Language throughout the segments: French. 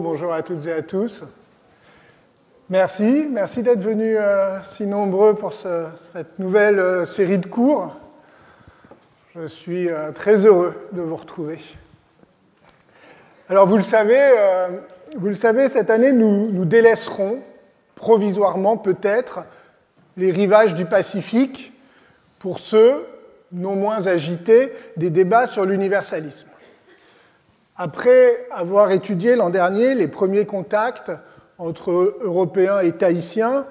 bonjour à toutes et à tous. Merci d'être venus si nombreux pour cette nouvelle série de cours. Je suis très heureux de vous retrouver. Alors vous le savez, cette année nous délaisserons provisoirement peut-être les rivages du Pacifique pour ceux, non moins agités, des débats sur l'universalisme. Après avoir étudié l'an dernier les premiers contacts entre Européens et Tahitiens,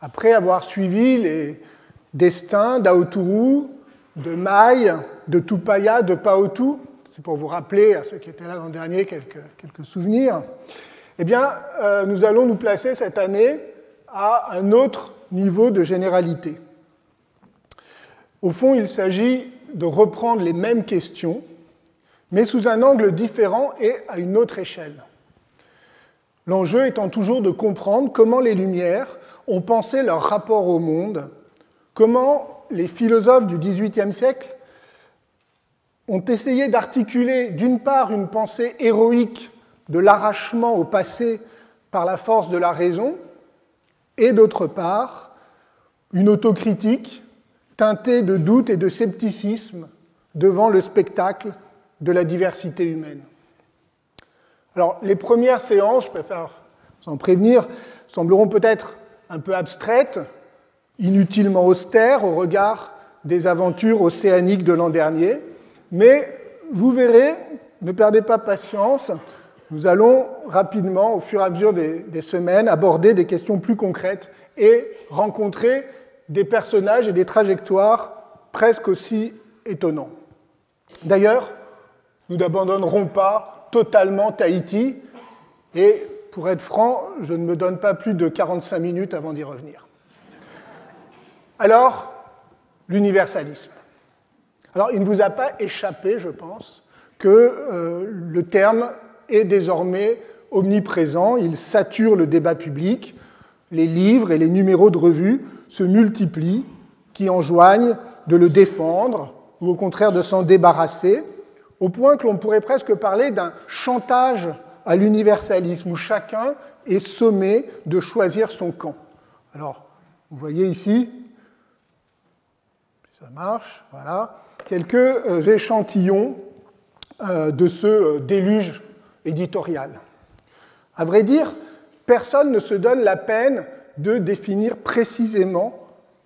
après avoir suivi les destins d'Aoturu, de Maï, de Tupaya, de Paotu, c'est pour vous rappeler, à ceux qui étaient là l'an dernier, quelques souvenirs, eh bien, nous allons nous placer cette année à un autre niveau de généralité. Au fond, il s'agit de reprendre les mêmes questions, mais sous un angle différent et à une autre échelle. L'enjeu étant toujours de comprendre comment les Lumières ont pensé leur rapport au monde, comment les philosophes du XVIIIe siècle ont essayé d'articuler d'une part une pensée héroïque de l'arrachement au passé par la force de la raison, et d'autre part une autocritique teintée de doute et de scepticisme devant le spectacle de la diversité humaine. Alors, les premières séances, je préfère s'en prévenir, sembleront peut-être un peu abstraites, inutilement austères au regard des aventures océaniques de l'an dernier, mais vous verrez, ne perdez pas patience, nous allons rapidement, au fur et à mesure des semaines, aborder des questions plus concrètes et rencontrer des personnages et des trajectoires presque aussi étonnants. D'ailleurs, nous n'abandonnerons pas totalement Tahiti, et pour être franc, je ne me donne pas plus de 45 minutes avant d'y revenir. Alors, l'universalisme. Alors, il ne vous a pas échappé, je pense, que le terme est désormais omniprésent, il sature le débat public, les livres et les numéros de revues se multiplient, qui enjoignent de le défendre, ou au contraire de s'en débarrasser, au point que l'on pourrait presque parler d'un chantage à l'universalisme, où chacun est sommé de choisir son camp. Alors, vous voyez ici, si ça marche, voilà, quelques échantillons de ce déluge éditorial. À vrai dire, personne ne se donne la peine de définir précisément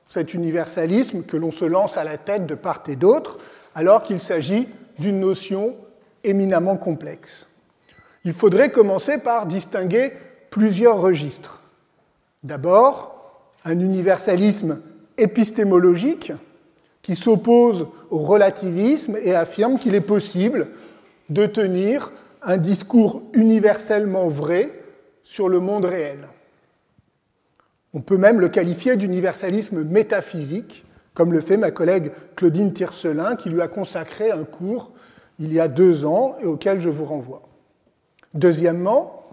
cet universalisme que l'on se lance à la tête de part et d'autre, alors qu'il s'agit d'une notion éminemment complexe. Il faudrait commencer par distinguer plusieurs registres. D'abord, un universalisme épistémologique qui s'oppose au relativisme et affirme qu'il est possible de tenir un discours universellement vrai sur le monde réel. On peut même le qualifier d'universalisme métaphysique, comme le fait ma collègue Claudine Tiercelin, qui lui a consacré un cours il y a 2 ans et auquel je vous renvoie. Deuxièmement,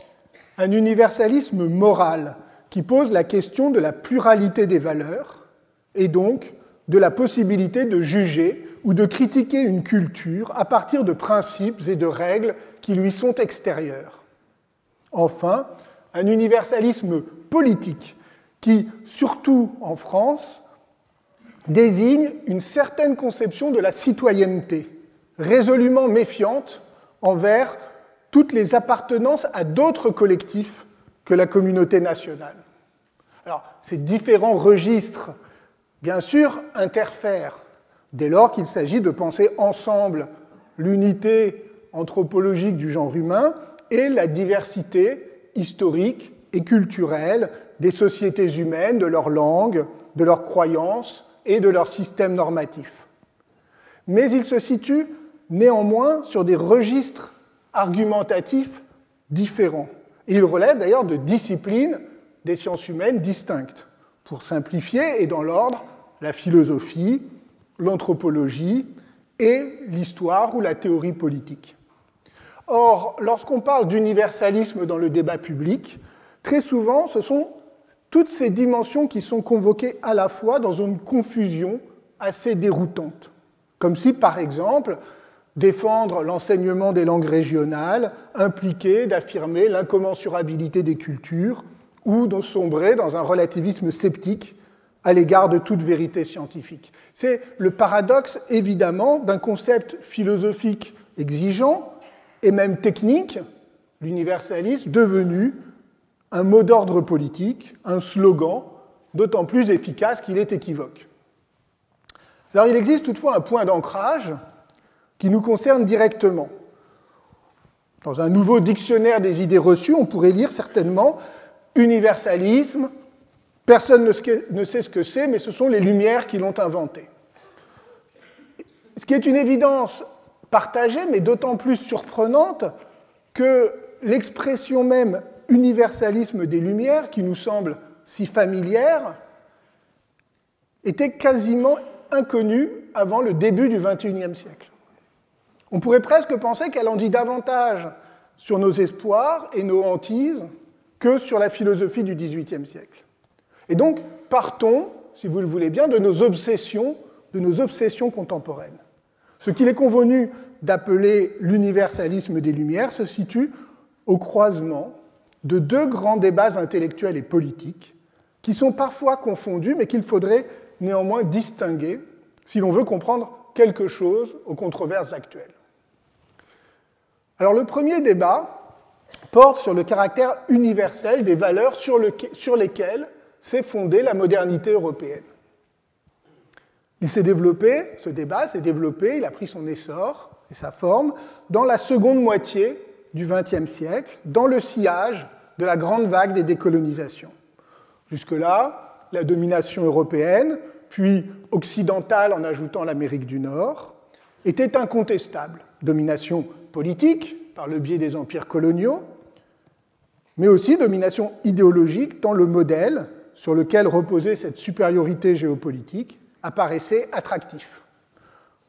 un universalisme moral qui pose la question de la pluralité des valeurs et donc de la possibilité de juger ou de critiquer une culture à partir de principes et de règles qui lui sont extérieurs. Enfin, un universalisme politique qui, surtout en France, désigne une certaine conception de la citoyenneté, résolument méfiante envers toutes les appartenances à d'autres collectifs que la communauté nationale. Alors, ces différents registres, bien sûr, interfèrent dès lors qu'il s'agit de penser ensemble l'unité anthropologique du genre humain et la diversité historique et culturelle des sociétés humaines, de leur langue, de leurs croyances et de leur système normatif. Mais il se situe néanmoins sur des registres argumentatifs différents. Et il relève d'ailleurs de disciplines des sciences humaines distinctes. Pour simplifier, et dans l'ordre, la philosophie, l'anthropologie et l'histoire ou la théorie politique. Or, lorsqu'on parle d'universalisme dans le débat public, très souvent, ce sont toutes ces dimensions qui sont convoquées à la fois dans une confusion assez déroutante. Comme si, par exemple, défendre l'enseignement des langues régionales impliquait d'affirmer l'incommensurabilité des cultures ou de sombrer dans un relativisme sceptique à l'égard de toute vérité scientifique. C'est le paradoxe, évidemment, d'un concept philosophique exigeant et même technique, l'universalisme, devenu un mot d'ordre politique, un slogan, d'autant plus efficace qu'il est équivoque. Alors il existe toutefois un point d'ancrage qui nous concerne directement. Dans un nouveau dictionnaire des idées reçues, on pourrait lire certainement « universalisme », personne ne sait ce que c'est, mais ce sont les Lumières qui l'ont inventé. Ce qui est une évidence partagée, mais d'autant plus surprenante que l'expression même universalisme des Lumières, qui nous semble si familière, était quasiment inconnue avant le début du XXIe siècle. On pourrait presque penser qu'elle en dit davantage sur nos espoirs et nos hantises que sur la philosophie du XVIIIe siècle. Et donc, partons, si vous le voulez bien, de nos obsessions contemporaines. Ce qu'il est convenu d'appeler l'universalisme des Lumières se situe au croisement de deux grands débats intellectuels et politiques qui sont parfois confondus, mais qu'il faudrait néanmoins distinguer si l'on veut comprendre quelque chose aux controverses actuelles. Alors le premier débat porte sur le caractère universel des valeurs sur lesquelles s'est fondée la modernité européenne. Ce débat s'est développé, il a pris son essor et sa forme dans la seconde moitié du XXe siècle, dans le sillage de la grande vague des décolonisations. Jusque-là, la domination européenne, puis occidentale en ajoutant l'Amérique du Nord, était incontestable. Domination politique, par le biais des empires coloniaux, mais aussi domination idéologique dans le modèle sur lequel reposait cette supériorité géopolitique apparaissait attractif.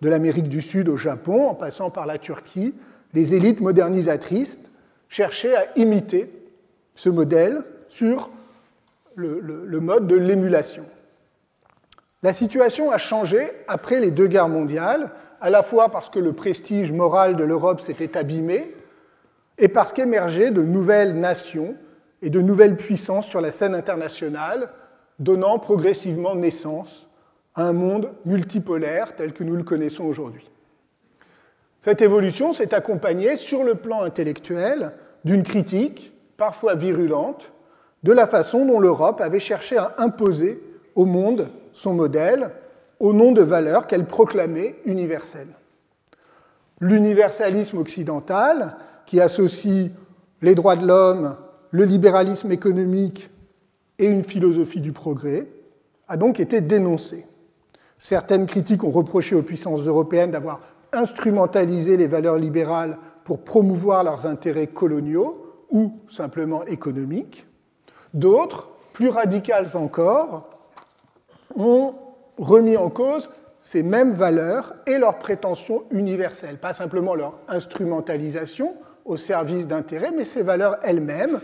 De l'Amérique du Sud au Japon, en passant par la Turquie, les élites modernisatrices cherchaient à imiter ce modèle sur le mode de l'émulation. La situation a changé après les deux guerres mondiales, à la fois parce que le prestige moral de l'Europe s'était abîmé et parce qu'émergeaient de nouvelles nations et de nouvelles puissances sur la scène internationale, donnant progressivement naissance à un monde multipolaire tel que nous le connaissons aujourd'hui. Cette évolution s'est accompagnée, sur le plan intellectuel, d'une critique, parfois virulente, de la façon dont l'Europe avait cherché à imposer au monde son modèle au nom de valeurs qu'elle proclamait universelles. L'universalisme occidental, qui associe les droits de l'homme, le libéralisme économique et une philosophie du progrès, a donc été dénoncé. Certaines critiques ont reproché aux puissances européennes d'avoir instrumentalisé les valeurs libérales pour promouvoir leurs intérêts coloniaux ou simplement économiques. D'autres, plus radicales encore, ont remis en cause ces mêmes valeurs et leurs prétentions universelles, pas simplement leur instrumentalisation au service d'intérêts, mais ces valeurs elles-mêmes,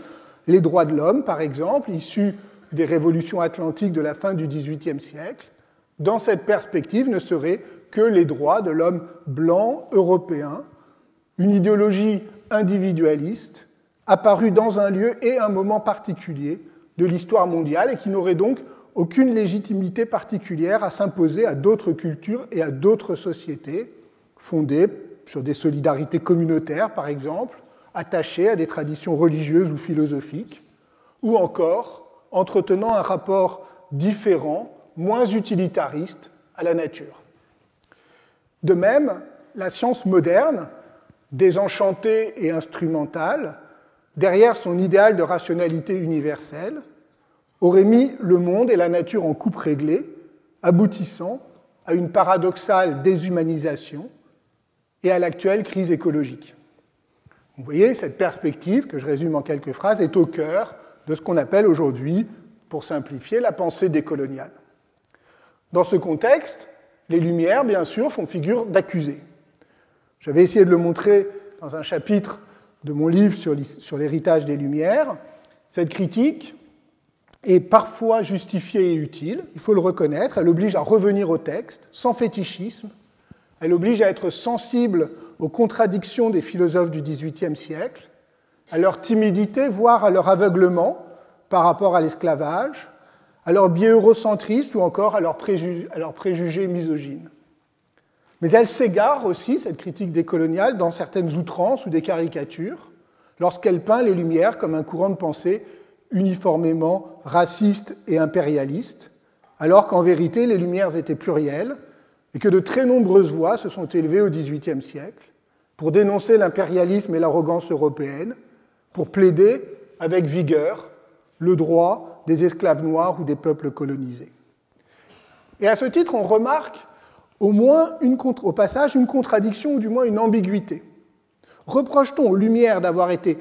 les droits de l'homme par exemple, issus des révolutions atlantiques de la fin du XVIIIe siècle, dans cette perspective ne seraient que les droits de l'homme blanc européen, une idéologie individualiste apparue dans un lieu et un moment particulier de l'histoire mondiale et qui n'aurait donc aucune légitimité particulière à s'imposer à d'autres cultures et à d'autres sociétés, fondées sur des solidarités communautaires, par exemple, attachées à des traditions religieuses ou philosophiques, ou encore entretenant un rapport différent, moins utilitariste, à la nature. De même, la science moderne, désenchantée et instrumentale, derrière son idéal de rationalité universelle, aurait mis le monde et la nature en coupe réglée, aboutissant à une paradoxale déshumanisation et à l'actuelle crise écologique. Vous voyez, cette perspective, que je résume en quelques phrases, est au cœur de ce qu'on appelle aujourd'hui, pour simplifier, la pensée décoloniale. Dans ce contexte, les Lumières, bien sûr, font figure d'accusés. J'avais essayé de le montrer dans un chapitre de mon livre sur l'héritage des Lumières. Cette critique est parfois justifiée et utile, il faut le reconnaître, elle oblige à revenir au texte, sans fétichisme, Elle oblige à être sensible aux contradictions des philosophes du XVIIIe siècle, à leur timidité, voire à leur aveuglement par rapport à l'esclavage, à leur biais eurocentristes ou encore à leurs préjugés misogynes. Mais elle s'égare aussi, cette critique décoloniale, dans certaines outrances ou des caricatures, lorsqu'elle peint les Lumières comme un courant de pensée uniformément raciste et impérialiste, alors qu'en vérité les Lumières étaient plurielles et que de très nombreuses voix se sont élevées au XVIIIe siècle pour dénoncer l'impérialisme et l'arrogance européenne, pour plaider avec vigueur le droit des esclaves noirs ou des peuples colonisés. Et à ce titre, on remarque au passage une contradiction ou du moins une ambiguïté. Reproche-t-on aux Lumières d'avoir été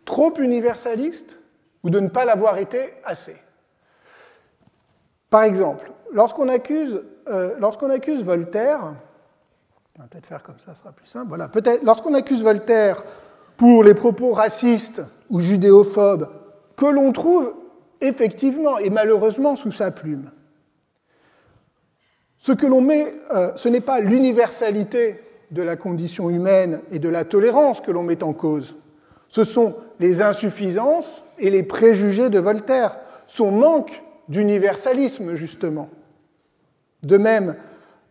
trop universalistes ou de ne pas l'avoir été assez? Par exemple, lorsqu'on accuse Voltaire, on va peut-être faire comme ça sera plus simple, voilà, lorsqu'on accuse Voltaire pour les propos racistes ou judéophobes que l'on trouve effectivement et malheureusement sous sa plume, ce n'est pas l'universalité de la condition humaine et de la tolérance que l'on met en cause. Ce sont les insuffisances et les préjugés de Voltaire, son manque d'universalisme, justement. De même,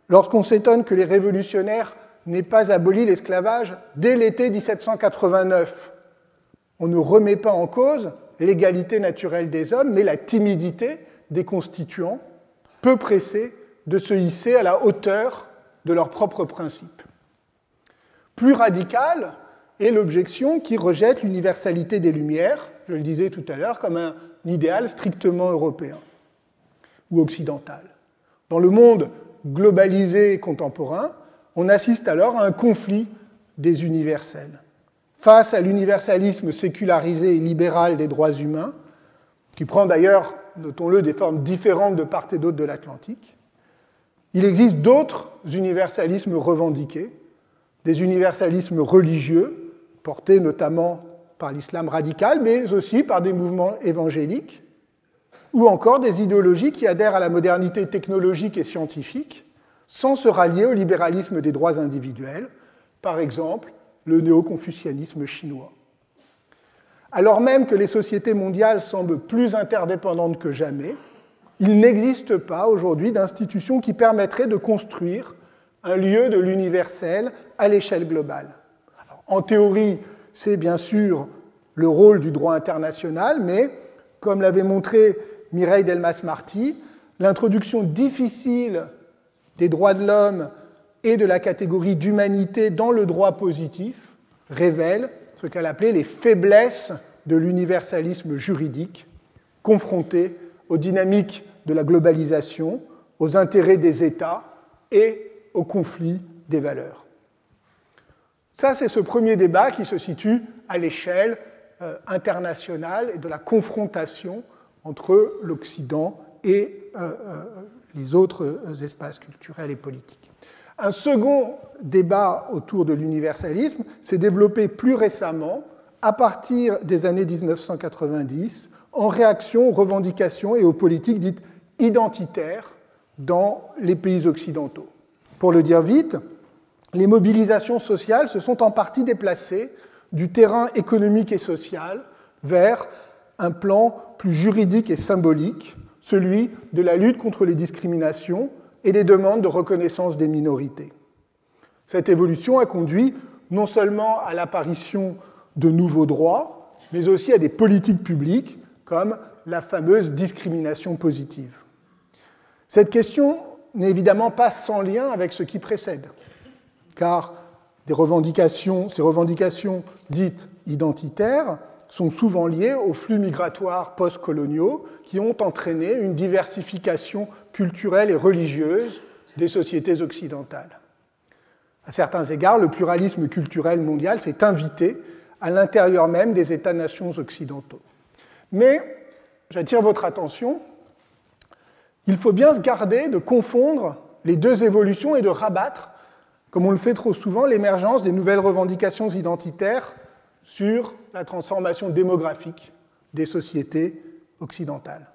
lorsqu'on s'étonne que les révolutionnaires n'aient pas aboli l'esclavage dès l'été 1789, on ne remet pas en cause l'égalité naturelle des hommes, mais la timidité des constituants, peu pressés de se hisser à la hauteur de leurs propres principes. Plus radicale est l'objection qui rejette l'universalité des Lumières, je le disais tout à l'heure, comme un idéal strictement européen ou occidental. Dans le monde globalisé et contemporain, on assiste alors à un conflit des universels. Face à l'universalisme sécularisé et libéral des droits humains, qui prend d'ailleurs, notons-le, des formes différentes de part et d'autre de l'Atlantique, il existe d'autres universalismes revendiqués, des universalismes religieux, portés notamment par l'islam radical, mais aussi par des mouvements évangéliques, ou encore des idéologies qui adhèrent à la modernité technologique et scientifique, sans se rallier au libéralisme des droits individuels, par exemple le néo-confucianisme chinois. Alors même que les sociétés mondiales semblent plus interdépendantes que jamais, il n'existe pas aujourd'hui d'institution qui permettrait de construire un lieu de l'universel à l'échelle globale. Alors, en théorie, c'est bien sûr le rôle du droit international, mais comme l'avait montré Mireille Delmas-Marty, l'introduction difficile des droits de l'homme et de la catégorie d'humanité dans le droit positif révèle ce qu'elle appelait les faiblesses de l'universalisme juridique, confronté aux dynamiques de la globalisation, aux intérêts des États et aux conflits des valeurs. Ça, c'est ce premier débat qui se situe à l'échelle internationale et de la confrontation entre l'Occident et les autres espaces culturels et politiques. Un second débat autour de l'universalisme s'est développé plus récemment, à partir des années 1990, en réaction aux revendications et aux politiques dites identitaires dans les pays occidentaux. Pour le dire vite, les mobilisations sociales se sont en partie déplacées du terrain économique et social vers un plan plus juridique et symbolique, celui de la lutte contre les discriminations et des demandes de reconnaissance des minorités. Cette évolution a conduit non seulement à l'apparition de nouveaux droits, mais aussi à des politiques publiques comme la fameuse discrimination positive. Cette question n'est évidemment pas sans lien avec ce qui précède, car ces revendications dites identitaires sont souvent liées aux flux migratoires post-coloniaux qui ont entraîné une diversification culturelle et religieuse des sociétés occidentales. À certains égards, le pluralisme culturel mondial s'est invité à l'intérieur même des États-nations occidentaux. Mais, j'attire votre attention, il faut bien se garder de confondre les deux évolutions et de rabattre, comme on le fait trop souvent, l'émergence des nouvelles revendications identitaires sur la transformation démographique des sociétés occidentales.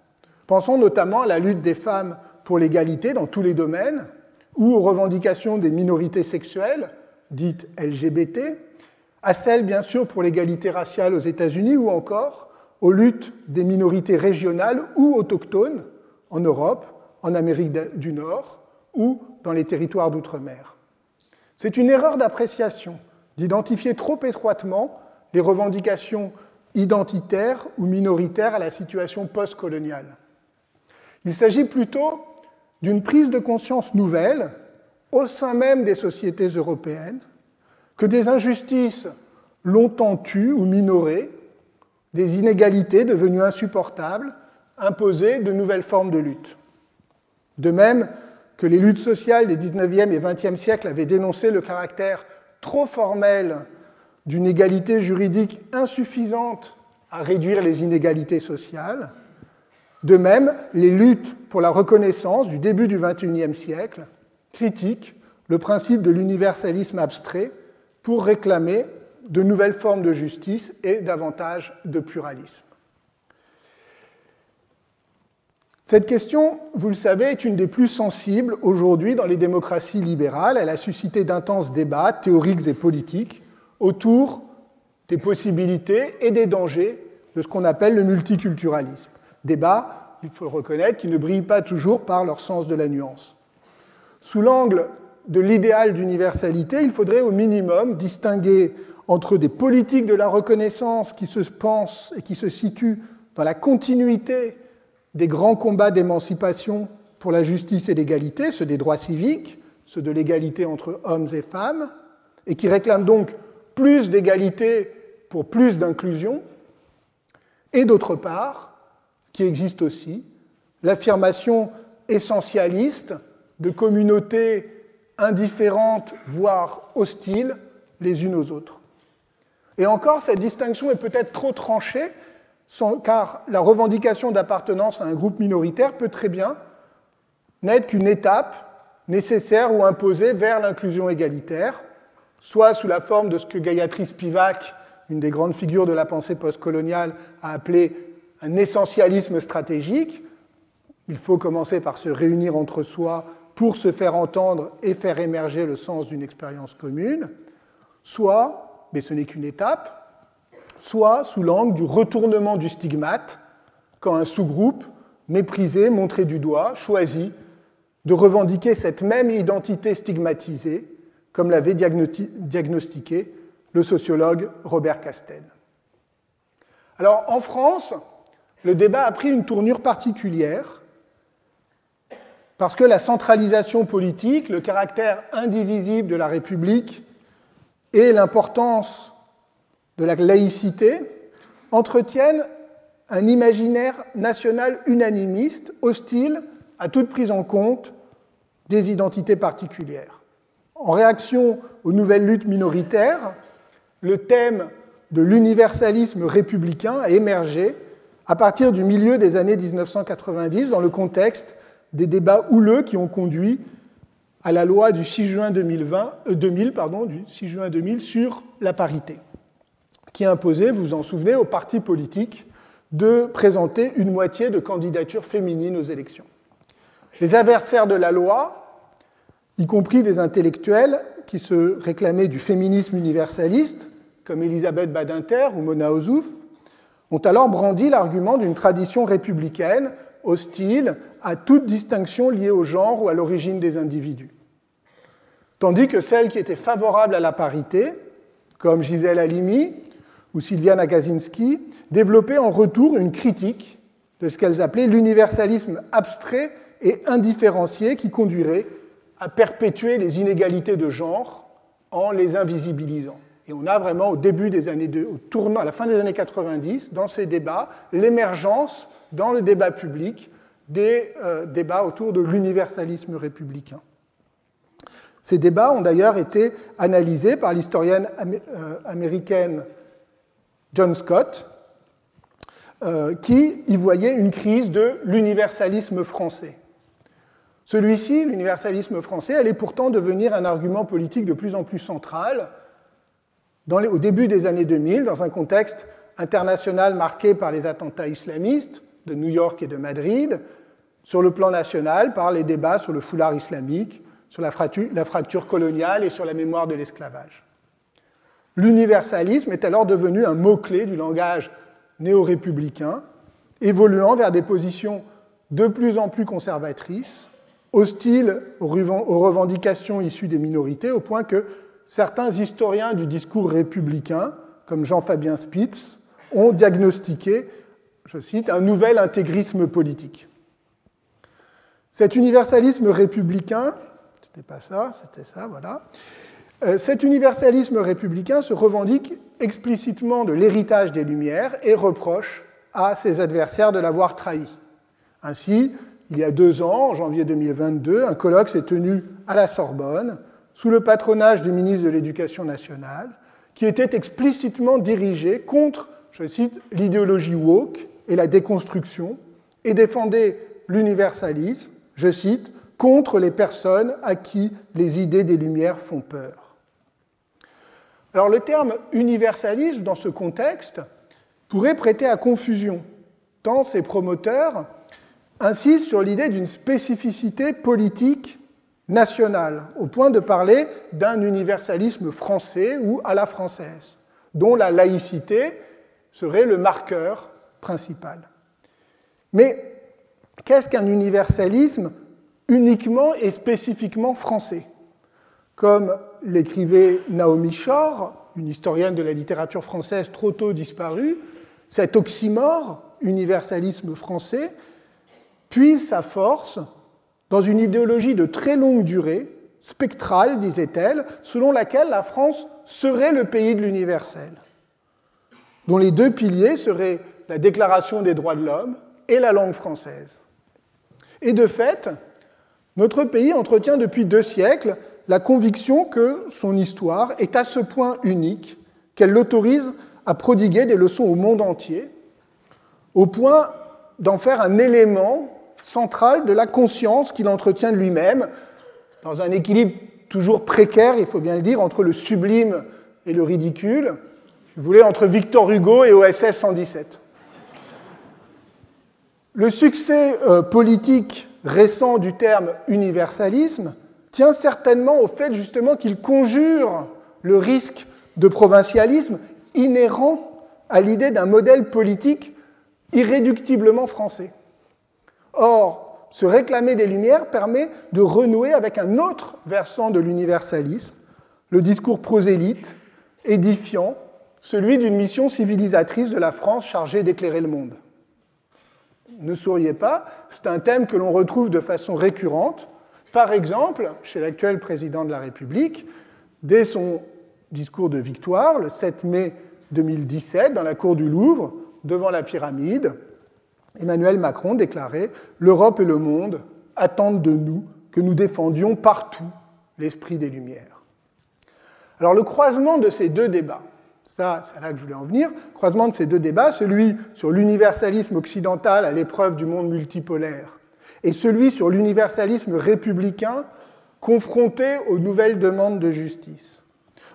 Pensons notamment à la lutte des femmes pour l'égalité dans tous les domaines, ou aux revendications des minorités sexuelles, dites LGBT, à celles, bien sûr, pour l'égalité raciale aux États-Unis, ou encore aux luttes des minorités régionales ou autochtones en Europe, en Amérique du Nord ou dans les territoires d'outre-mer. C'est une erreur d'appréciation d'identifier trop étroitement les revendications identitaires ou minoritaires à la situation post-coloniale. Il s'agit plutôt d'une prise de conscience nouvelle au sein même des sociétés européennes que des injustices longtemps tues ou minorées, des inégalités devenues insupportables, imposaient de nouvelles formes de lutte. De même que les luttes sociales des 19e et 20e siècles avaient dénoncé le caractère trop formel d'une égalité juridique insuffisante à réduire les inégalités sociales, de même, les luttes pour la reconnaissance du début du XXIe siècle critiquent le principe de l'universalisme abstrait pour réclamer de nouvelles formes de justice et davantage de pluralisme. Cette question, vous le savez, est une des plus sensibles aujourd'hui dans les démocraties libérales. Elle a suscité d'intenses débats théoriques et politiques autour des possibilités et des dangers de ce qu'on appelle le multiculturalisme. Débats, il faut le reconnaître, qui ne brillent pas toujours par leur sens de la nuance. Sous l'angle de l'idéal d'universalité, il faudrait au minimum distinguer entre des politiques de la reconnaissance qui se pensent et qui se situent dans la continuité des grands combats d'émancipation pour la justice et l'égalité, ceux des droits civiques, ceux de l'égalité entre hommes et femmes, et qui réclament donc plus d'égalité pour plus d'inclusion, et d'autre part, qui existe aussi, l'affirmation essentialiste de communautés indifférentes, voire hostiles, les unes aux autres. Et encore, cette distinction est peut-être trop tranchée, car la revendication d'appartenance à un groupe minoritaire peut très bien n'être qu'une étape nécessaire ou imposée vers l'inclusion égalitaire, soit sous la forme de ce que Gayatri Spivak, une des grandes figures de la pensée postcoloniale, a appelé un essentialisme stratégique. Il faut commencer par se réunir entre soi pour se faire entendre et faire émerger le sens d'une expérience commune, soit, mais ce n'est qu'une étape, soit sous l'angle du retournement du stigmate, quand un sous-groupe, méprisé, montré du doigt, choisit de revendiquer cette même identité stigmatisée, comme l'avait diagnostiqué le sociologue Robert Castel. Alors, en France, le débat a pris une tournure particulière, parce que la centralisation politique, le caractère indivisible de la République et l'importance de la laïcité entretiennent un imaginaire national unanimiste, hostile à toute prise en compte des identités particulières. En réaction aux nouvelles luttes minoritaires, le thème de l'universalisme républicain a émergé à partir du milieu des années 1990 dans le contexte des débats houleux qui ont conduit à la loi du 6 juin 2000 sur la parité, qui imposait, vous vous en souvenez, aux partis politiques de présenter une moitié de candidatures féminines aux élections. Les adversaires de la loi, y compris des intellectuels qui se réclamaient du féminisme universaliste, comme Elisabeth Badinter ou Mona Ozouf, ont alors brandi l'argument d'une tradition républicaine hostile à toute distinction liée au genre ou à l'origine des individus. Tandis que celles qui étaient favorables à la parité, comme Gisèle Halimi ou Sylviane Agacinski, développaient en retour une critique de ce qu'elles appelaient l'universalisme abstrait et indifférencié qui conduirait à perpétuer les inégalités de genre en les invisibilisant. Et on a vraiment au début des années, à la fin des années 90, dans ces débats, l'émergence dans le débat public des débats autour de l'universalisme républicain. Ces débats ont d'ailleurs été analysés par l'historienne américaine John Scott, qui y voyait une crise de l'universalisme français. Celui-ci, l'universalisme français, allait pourtant devenir un argument politique de plus en plus central au début des années 2000, dans un contexte international marqué par les attentats islamistes de New York et de Madrid, sur le plan national par les débats sur le foulard islamique, sur la fracture coloniale et sur la mémoire de l'esclavage. L'universalisme est alors devenu un mot-clé du langage néo-républicain, évoluant vers des positions de plus en plus conservatrices, hostiles aux revendications issues des minorités, au point que certains historiens du discours républicain, comme Jean-Fabien Spitz, ont diagnostiqué, je cite, un nouvel intégrisme politique. Cet universalisme républicain, c'était pas ça, c'était ça, voilà. Cet universalisme républicain se revendique explicitement de l'héritage des Lumières et reproche à ses adversaires de l'avoir trahi. Ainsi, il y a 2 ans, en janvier 2022, un colloque s'est tenu à la Sorbonne, sous le patronage du ministre de l'Éducation nationale, qui était explicitement dirigé contre, je cite, l'idéologie woke et la déconstruction, et défendait l'universalisme, je cite, contre les personnes à qui les idées des Lumières font peur. Alors le terme universalisme, dans ce contexte, pourrait prêter à confusion, tant ses promoteurs insistent sur l'idée d'une spécificité politique nationale, au point de parler d'un universalisme français ou à la française, dont la laïcité serait le marqueur principal. Mais qu'est-ce qu'un universalisme uniquement et spécifiquement français? Comme l'écrivait Naomi Shore, une historienne de la littérature française trop tôt disparue, cet oxymore, universalisme français, puise sa force dans une idéologie de très longue durée, spectrale, disait-elle, selon laquelle la France serait le pays de l'universel, dont les 2 piliers seraient la Déclaration des droits de l'homme et la langue française. Et de fait, notre pays entretient depuis 2 siècles la conviction que son histoire est à ce point unique qu'elle l'autorise à prodiguer des leçons au monde entier, au point d'en faire un élément central de la conscience qu'il entretient de lui-même, dans un équilibre toujours précaire, il faut bien le dire, entre le sublime et le ridicule, si vous voulez, entre Victor Hugo et OSS 117. Le succès politique récent du terme universalisme tient certainement au fait justement qu'il conjure le risque de provincialisme inhérent à l'idée d'un modèle politique irréductiblement français. Or, se réclamer des Lumières permet de renouer avec un autre versant de l'universalisme, le discours prosélyte, édifiant, celui d'une mission civilisatrice de la France chargée d'éclairer le monde. Ne souriez pas, c'est un thème que l'on retrouve de façon récurrente, par exemple, chez l'actuel président de la République, dès son discours de victoire, le 7 mai 2017, dans la cour du Louvre, devant la pyramide, Emmanuel Macron déclarait « L'Europe et le monde attendent de nous que nous défendions partout l'esprit des Lumières ». Alors le croisement de ces 2 débats, ça, c'est là que je voulais en venir, croisement de ces 2 débats, celui sur l'universalisme occidental à l'épreuve du monde multipolaire et celui sur l'universalisme républicain confronté aux nouvelles demandes de justice,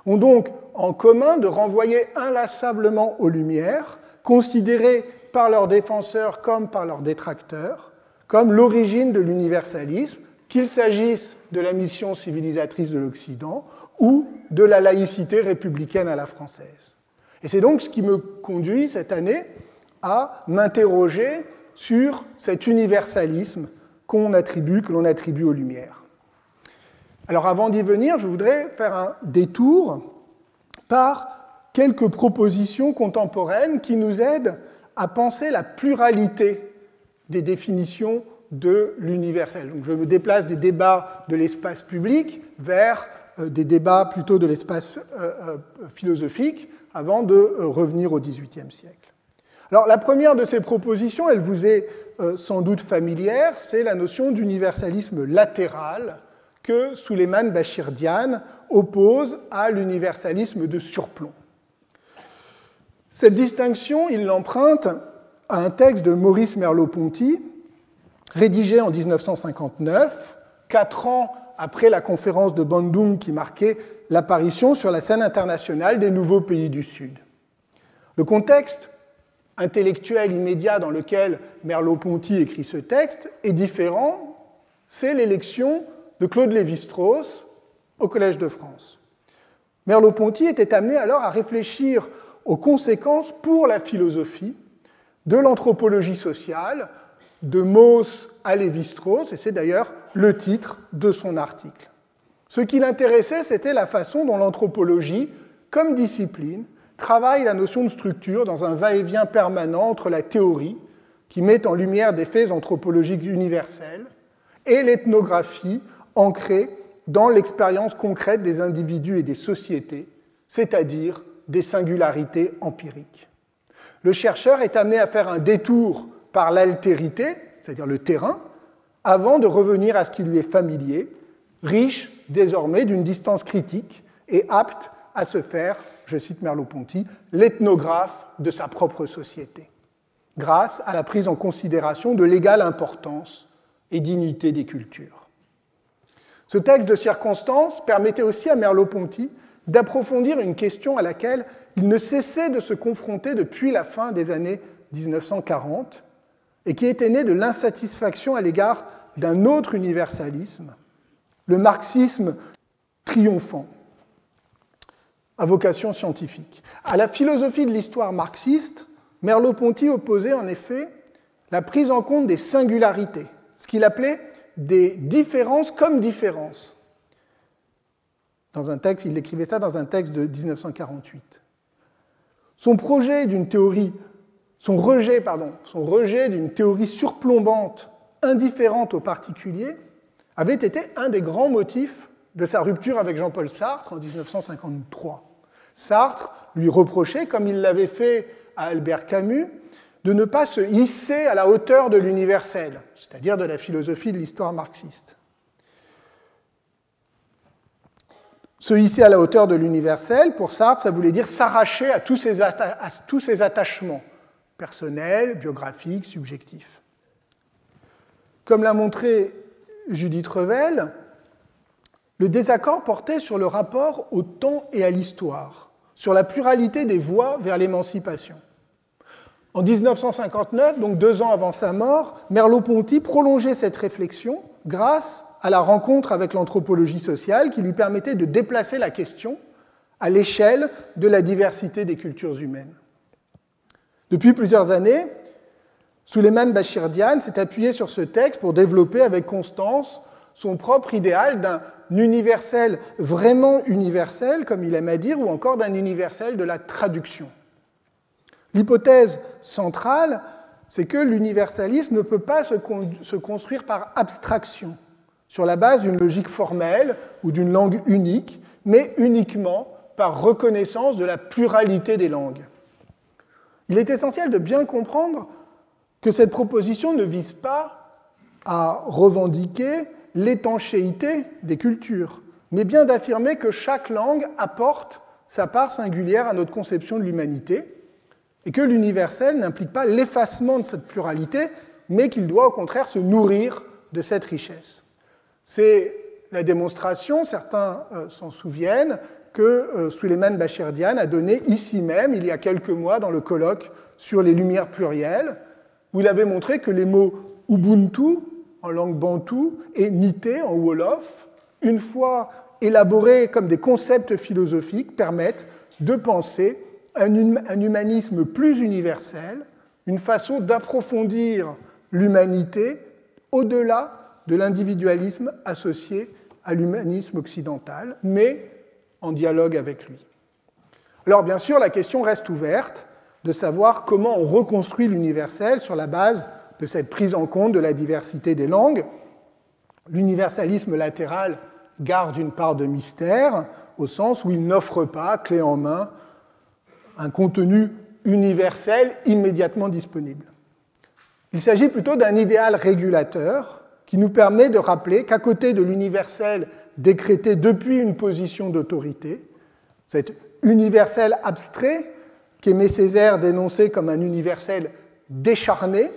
ont donc en commun de renvoyer inlassablement aux Lumières, considérées par leurs défenseurs comme par leurs détracteurs, comme l'origine de l'universalisme, qu'il s'agisse de la mission civilisatrice de l'Occident ou de la laïcité républicaine à la française. Et c'est donc ce qui me conduit cette année à m'interroger sur cet universalisme que l'on attribue aux Lumières. Alors avant d'y venir, je voudrais faire un détour par quelques propositions contemporaines qui nous aident à penser la pluralité des définitions de l'universel. Donc je me déplace des débats de l'espace public vers des débats plutôt de l'espace philosophique avant de revenir au XVIIIe siècle. Alors la première de ces propositions, elle vous est sans doute familière, c'est la notion d'universalisme latéral que Souleymane Bachir Diane oppose à l'universalisme de surplomb. Cette distinction, il l'emprunte à un texte de Maurice Merleau-Ponty, rédigé en 1959, 4 ans après la conférence de Bandung qui marquait l'apparition sur la scène internationale des nouveaux pays du Sud. Le contexte intellectuel immédiat dans lequel Merleau-Ponty écrit ce texte est différent, c'est l'élection de Claude Lévi-Strauss au Collège de France. Merleau-Ponty était amené alors à réfléchir aux conséquences pour la philosophie de l'anthropologie sociale, de Mauss à Lévi-Strauss, et c'est d'ailleurs le titre de son article. Ce qui l'intéressait, c'était la façon dont l'anthropologie, comme discipline, travaille la notion de structure dans un va-et-vient permanent entre la théorie, qui met en lumière des faits anthropologiques universels, et l'ethnographie ancrée dans l'expérience concrète des individus et des sociétés, c'est-à-dire des singularités empiriques. Le chercheur est amené à faire un détour par l'altérité, c'est-à-dire le terrain, avant de revenir à ce qui lui est familier, riche désormais d'une distance critique et apte à se faire, je cite Merleau-Ponty, l'ethnographe de sa propre société, grâce à la prise en considération de l'égale importance et dignité des cultures. Ce texte de circonstance permettait aussi à Merleau-Ponty d'approfondir une question à laquelle il ne cessait de se confronter depuis la fin des années 1940 et qui était née de l'insatisfaction à l'égard d'un autre universalisme, le marxisme triomphant, à vocation scientifique. À la philosophie de l'histoire marxiste, Merleau-Ponty opposait en effet la prise en compte des singularités, ce qu'il appelait des différences comme différences. Il écrivait ça dans un texte de 1948. Son rejet d'une théorie surplombante, indifférente aux particuliers, avait été un des grands motifs de sa rupture avec Jean-Paul Sartre en 1953. Sartre lui reprochait, comme il l'avait fait à Albert Camus, de ne pas se hisser à la hauteur de l'universel, c'est-à-dire de la philosophie de l'histoire marxiste. Se hisser à la hauteur de l'universel, pour Sartre, ça voulait dire s'arracher à tous ses attachements personnels, biographiques, subjectifs. Comme l'a montré Judith Revel, le désaccord portait sur le rapport au temps et à l'histoire, sur la pluralité des voies vers l'émancipation. En 1959, donc 2 ans avant sa mort, Merleau-Ponty prolongeait cette réflexion grâce à la rencontre avec l'anthropologie sociale qui lui permettait de déplacer la question à l'échelle de la diversité des cultures humaines. Depuis plusieurs années, Souleymane Bachir Diagne s'est appuyé sur ce texte pour développer avec constance son propre idéal d'un universel vraiment universel, comme il aime à dire, ou encore d'un universel de la traduction. L'hypothèse centrale, c'est que l'universalisme ne peut pas se construire par abstraction, sur la base d'une logique formelle ou d'une langue unique, mais uniquement par reconnaissance de la pluralité des langues. Il est essentiel de bien comprendre que cette proposition ne vise pas à revendiquer l'étanchéité des cultures, mais bien d'affirmer que chaque langue apporte sa part singulière à notre conception de l'humanité, et que l'universel n'implique pas l'effacement de cette pluralité, mais qu'il doit au contraire se nourrir de cette richesse. C'est la démonstration, certains s'en souviennent, que Souleymane Bachir Diagne a donnée ici même, il y a quelques mois, dans le colloque sur les lumières plurielles, où il avait montré que les mots Ubuntu, en langue bantoue, et Nité, en wolof, une fois élaborés comme des concepts philosophiques, permettent de penser un humanisme plus universel, une façon d'approfondir l'humanité au-delà de l'individualisme associé à l'humanisme occidental, mais en dialogue avec lui. Alors bien sûr, la question reste ouverte de savoir comment on reconstruit l'universel sur la base de cette prise en compte de la diversité des langues. L'universalisme latéral garde une part de mystère, au sens où il n'offre pas, clé en main, un contenu universel immédiatement disponible. Il s'agit plutôt d'un idéal régulateur qui nous permet de rappeler qu'à côté de l'universel décrété depuis une position d'autorité, cet universel abstrait qu'Aimé Césaire dénonçait comme un universel décharné,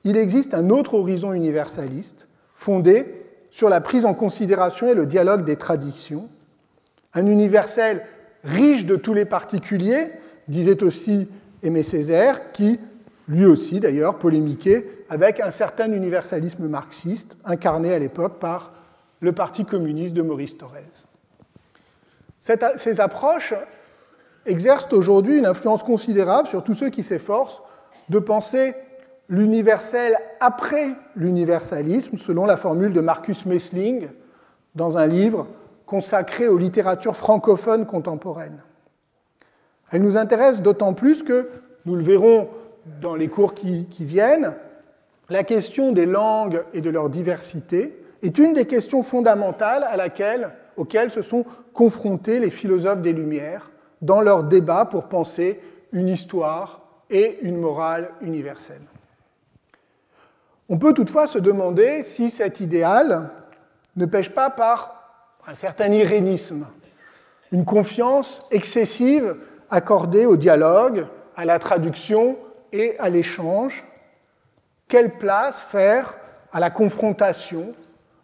il existe un autre horizon universaliste fondé sur la prise en considération et le dialogue des traditions, un universel riche de tous les particuliers, disait aussi Aimé Césaire, qui, lui aussi d'ailleurs, polémiquait avec un certain universalisme marxiste, incarné à l'époque par le Parti communiste de Maurice Thorez. Ces approches exercent aujourd'hui une influence considérable sur tous ceux qui s'efforcent de penser l'universel après l'universalisme, selon la formule de Marcus Messling, dans un livre consacré aux littératures francophones contemporaines. Elle nous intéresse d'autant plus que, nous le verrons dans les cours qui viennent, la question des langues et de leur diversité est une des questions fondamentales auxquelles se sont confrontés les philosophes des Lumières dans leurs débats pour penser une histoire et une morale universelle. On peut toutefois se demander si cet idéal ne pèche pas par un certain irénisme, une confiance excessive accordée au dialogue, à la traduction et à l'échange. Quelle place faire à la confrontation,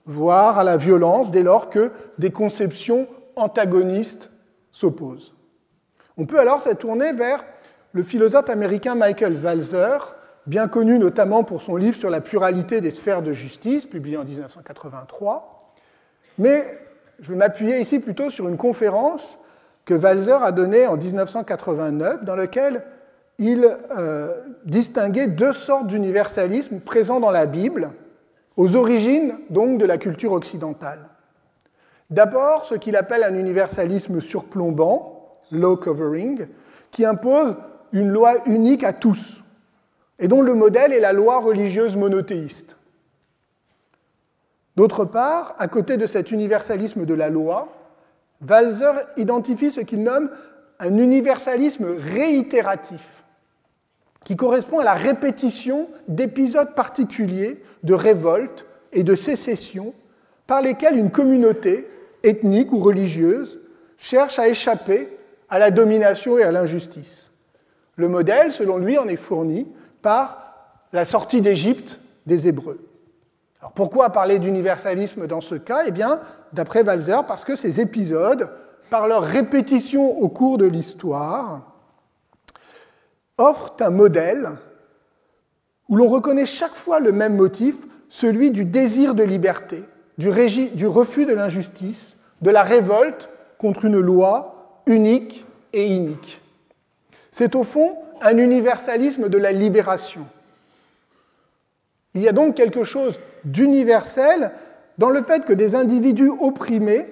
voire à la violence, dès lors que des conceptions antagonistes s'opposent? On peut alors se tourner vers le philosophe américain Michael Walzer, bien connu notamment pour son livre sur la pluralité des sphères de justice, publié en 1983. Mais je vais m'appuyer ici plutôt sur une conférence que Walzer a donnée en 1989, dans laquelle il distinguait deux sortes d'universalisme présents dans la Bible, aux origines donc de la culture occidentale. D'abord, ce qu'il appelle un universalisme surplombant, law covering, qui impose une loi unique à tous, et dont le modèle est la loi religieuse monothéiste. D'autre part, à côté de cet universalisme de la loi, Walzer identifie ce qu'il nomme un universalisme réitératif, qui correspond à la répétition d'épisodes particuliers de révolte et de sécession par lesquels une communauté, ethnique ou religieuse, cherche à échapper à la domination et à l'injustice. Le modèle, selon lui, en est fourni par la sortie d'Égypte des Hébreux. Alors pourquoi parler d'universalisme dans ce cas? Eh bien, d'après Walzer, parce que ces épisodes, par leur répétition au cours de l'histoire, offrent un modèle où l'on reconnaît chaque fois le même motif, celui du désir de liberté, du refus de l'injustice, de la révolte contre une loi unique et inique. C'est au fond un universalisme de la libération. Il y a donc quelque chose d'universel dans le fait que des individus opprimés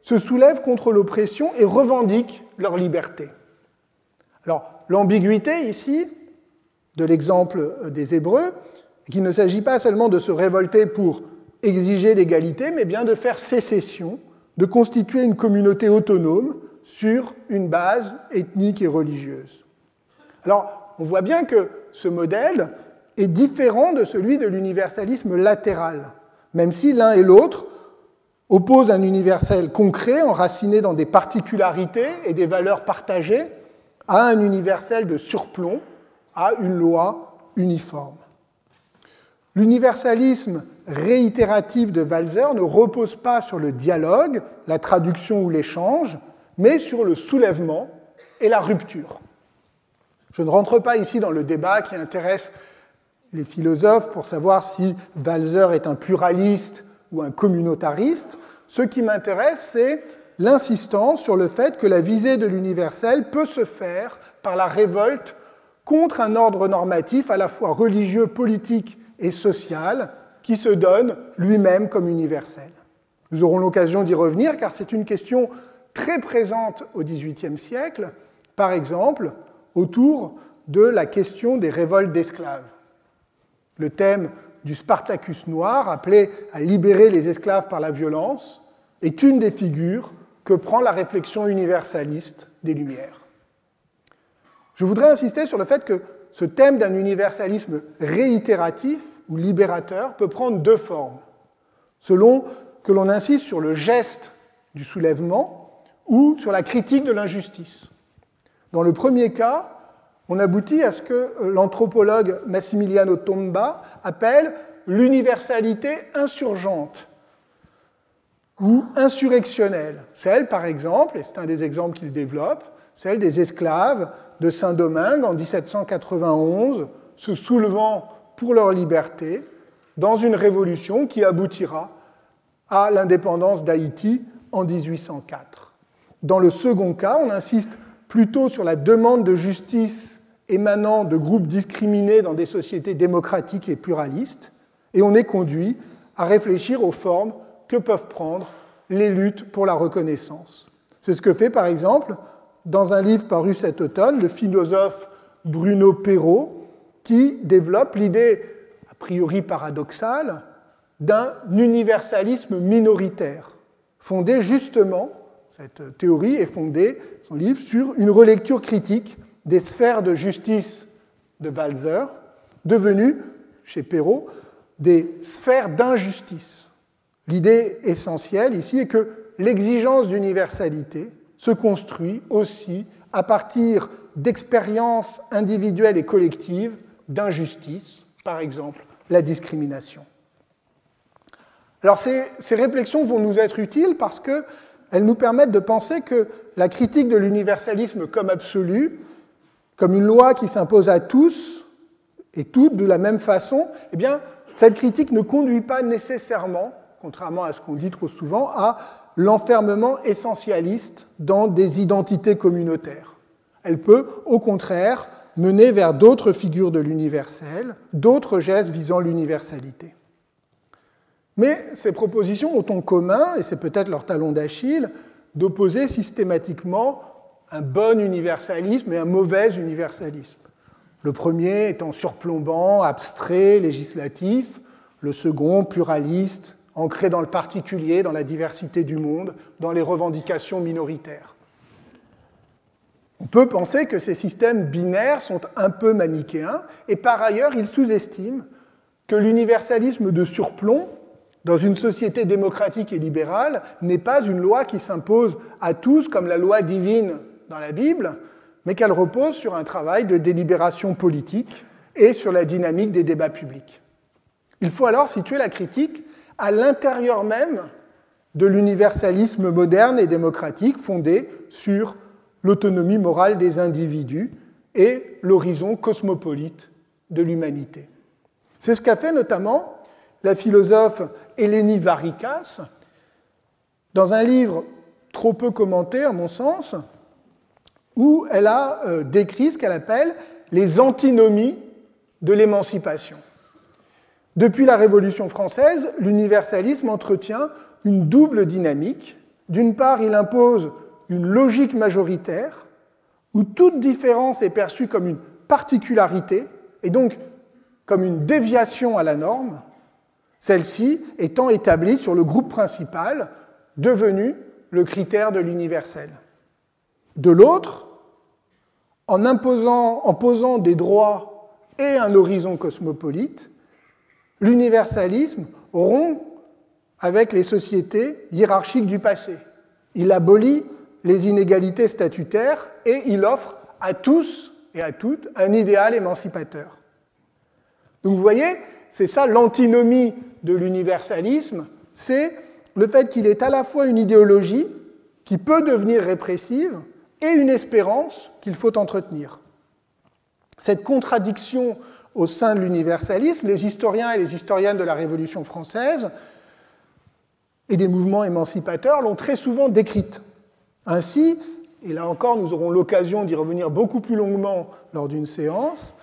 se soulèvent contre l'oppression et revendiquent leur liberté. Alors, l'ambiguïté ici, de l'exemple des Hébreux, qu'il ne s'agit pas seulement de se révolter pour exiger l'égalité, mais bien de faire sécession, de constituer une communauté autonome sur une base ethnique et religieuse. Alors, on voit bien que ce modèle est différent de celui de l'universalisme latéral, même si l'un et l'autre opposent un universel concret, enraciné dans des particularités et des valeurs partagées, à un universel de surplomb, à une loi uniforme. L'universalisme réitératif de Walzer ne repose pas sur le dialogue, la traduction ou l'échange, mais sur le soulèvement et la rupture. Je ne rentre pas ici dans le débat qui intéresse les philosophes pour savoir si Walzer est un pluraliste ou un communautariste. Ce qui m'intéresse, c'est l'insistance sur le fait que la visée de l'universel peut se faire par la révolte contre un ordre normatif à la fois religieux, politique et social qui se donne lui-même comme universel. Nous aurons l'occasion d'y revenir car c'est une question très présente au XVIIIe siècle, par exemple autour de la question des révoltes d'esclaves. Le thème du Spartacus noir, appelé à libérer les esclaves par la violence, est une des figures que prend la réflexion universaliste des Lumières. Je voudrais insister sur le fait que ce thème d'un universalisme réitératif ou libérateur peut prendre deux formes, selon que l'on insiste sur le geste du soulèvement ou sur la critique de l'injustice. Dans le premier cas, on aboutit à ce que l'anthropologue Massimiliano Tomba appelle l'universalité insurgente ou insurrectionnelle. Celle, par exemple, et c'est un des exemples qu'il développe, celle des esclaves de Saint-Domingue en 1791, se soulevant pour leur liberté dans une révolution qui aboutira à l'indépendance d'Haïti en 1804. Dans le second cas, on insiste plutôt sur la demande de justice émanant de groupes discriminés dans des sociétés démocratiques et pluralistes, et on est conduit à réfléchir aux formes que peuvent prendre les luttes pour la reconnaissance. C'est ce que fait, par exemple, dans un livre paru cet automne, le philosophe Bruno Perrault, qui développe l'idée, a priori paradoxale, d'un universalisme minoritaire, fondé justement, cette théorie est fondée, son livre, sur une relecture critique des sphères de justice de Walser, devenues, chez Perrault, des sphères d'injustice. L'idée essentielle ici est que l'exigence d'universalité se construit aussi à partir d'expériences individuelles et collectives d'injustice, par exemple la discrimination. Alors ces réflexions vont nous être utiles parce qu'elles nous permettent de penser que la critique de l'universalisme comme absolu, comme une loi qui s'impose à tous et toutes de la même façon, eh bien, cette critique ne conduit pas nécessairement, contrairement à ce qu'on dit trop souvent, à l'enfermement essentialiste dans des identités communautaires. Elle peut, au contraire, mener vers d'autres figures de l'universel, d'autres gestes visant l'universalité. Mais ces propositions ont en commun, et c'est peut-être leur talon d'Achille, d'opposer systématiquement un bon universalisme et un mauvais universalisme. Le premier étant surplombant, abstrait, législatif, le second pluraliste, ancré dans le particulier, dans la diversité du monde, dans les revendications minoritaires. On peut penser que ces systèmes binaires sont un peu manichéens, et par ailleurs, ils sous-estiment que l'universalisme de surplomb, dans une société démocratique et libérale, n'est pas une loi qui s'impose à tous comme la loi divine dans la Bible, mais qu'elle repose sur un travail de délibération politique et sur la dynamique des débats publics. Il faut alors situer la critique à l'intérieur même de l'universalisme moderne et démocratique fondé sur l'autonomie morale des individus et l'horizon cosmopolite de l'humanité. C'est ce qu'a fait notamment la philosophe Eleni Varikas dans un livre trop peu commenté à mon sens, où elle a décrit ce qu'elle appelle les antinomies de l'émancipation. Depuis la Révolution française, l'universalisme entretient une double dynamique. D'une part, il impose une logique majoritaire, où toute différence est perçue comme une particularité, et donc comme une déviation à la norme, celle-ci étant établie sur le groupe principal, devenu le critère de l'universel. De l'autre, en posant des droits et un horizon cosmopolite, l'universalisme rompt avec les sociétés hiérarchiques du passé. Il abolit les inégalités statutaires et il offre à tous et à toutes un idéal émancipateur. Donc vous voyez, c'est ça l'antinomie de l'universalisme, c'est le fait qu'il est à la fois une idéologie qui peut devenir répressive et une espérance qu'il faut entretenir. Cette contradiction au sein de l'universalisme, les historiens et les historiennes de la Révolution française et des mouvements émancipateurs l'ont très souvent décrite. Ainsi, et là encore nous aurons l'occasion d'y revenir beaucoup plus longuement lors d'une séance,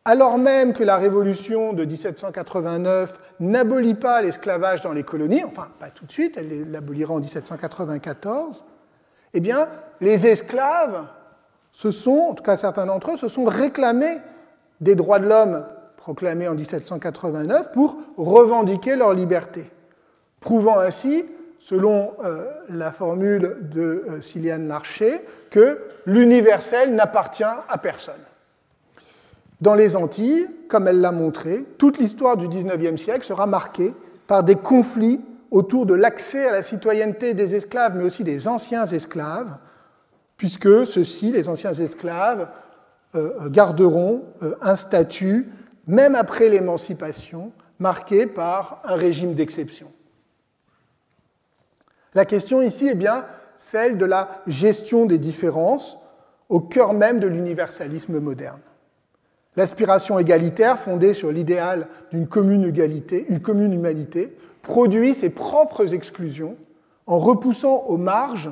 alors même que la Révolution de 1789 n'abolit pas l'esclavage dans les colonies, enfin pas tout de suite, elle l'abolira en 1794, eh bien les esclaves en tout cas certains d'entre eux, se sont réclamés des droits de l'homme proclamés en 1789 pour revendiquer leur liberté, prouvant ainsi, selon la formule de Cillian Larcher, que l'universel n'appartient à personne. Dans les Antilles, comme elle l'a montré, toute l'histoire du XIXe siècle sera marquée par des conflits autour de l'accès à la citoyenneté des esclaves, mais aussi des anciens esclaves, puisque ceux-ci, les anciens esclaves, garderont un statut, même après l'émancipation, marqué par un régime d'exception. La question ici est bien celle de la gestion des différences au cœur même de l'universalisme moderne. L'aspiration égalitaire, fondée sur l'idéal d'une commune humanité, produit ses propres exclusions en repoussant aux marges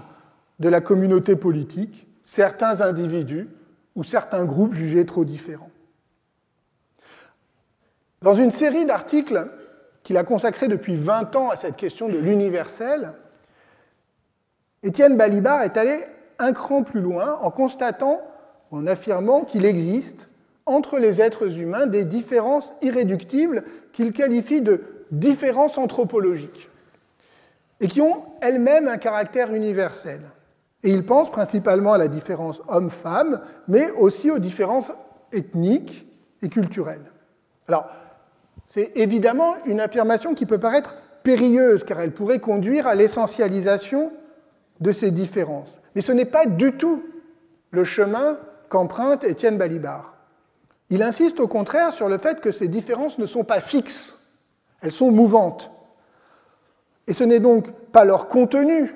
de la communauté politique certains individus ou certains groupes jugés trop différents. Dans une série d'articles qu'il a consacrés depuis 20 ans à cette question de l'universel, Étienne Balibar est allé un cran plus loin en constatant, en affirmant qu'il existe entre les êtres humains des différences irréductibles qu'il qualifie de différences anthropologiques et qui ont elles-mêmes un caractère universel. Et il pense principalement à la différence homme-femme, mais aussi aux différences ethniques et culturelles. Alors, c'est évidemment une affirmation qui peut paraître périlleuse, car elle pourrait conduire à l'essentialisation de ces différences. Mais ce n'est pas du tout le chemin qu'emprunte Étienne Balibar. Il insiste au contraire sur le fait que ces différences ne sont pas fixes, elles sont mouvantes. Et ce n'est donc pas leur contenu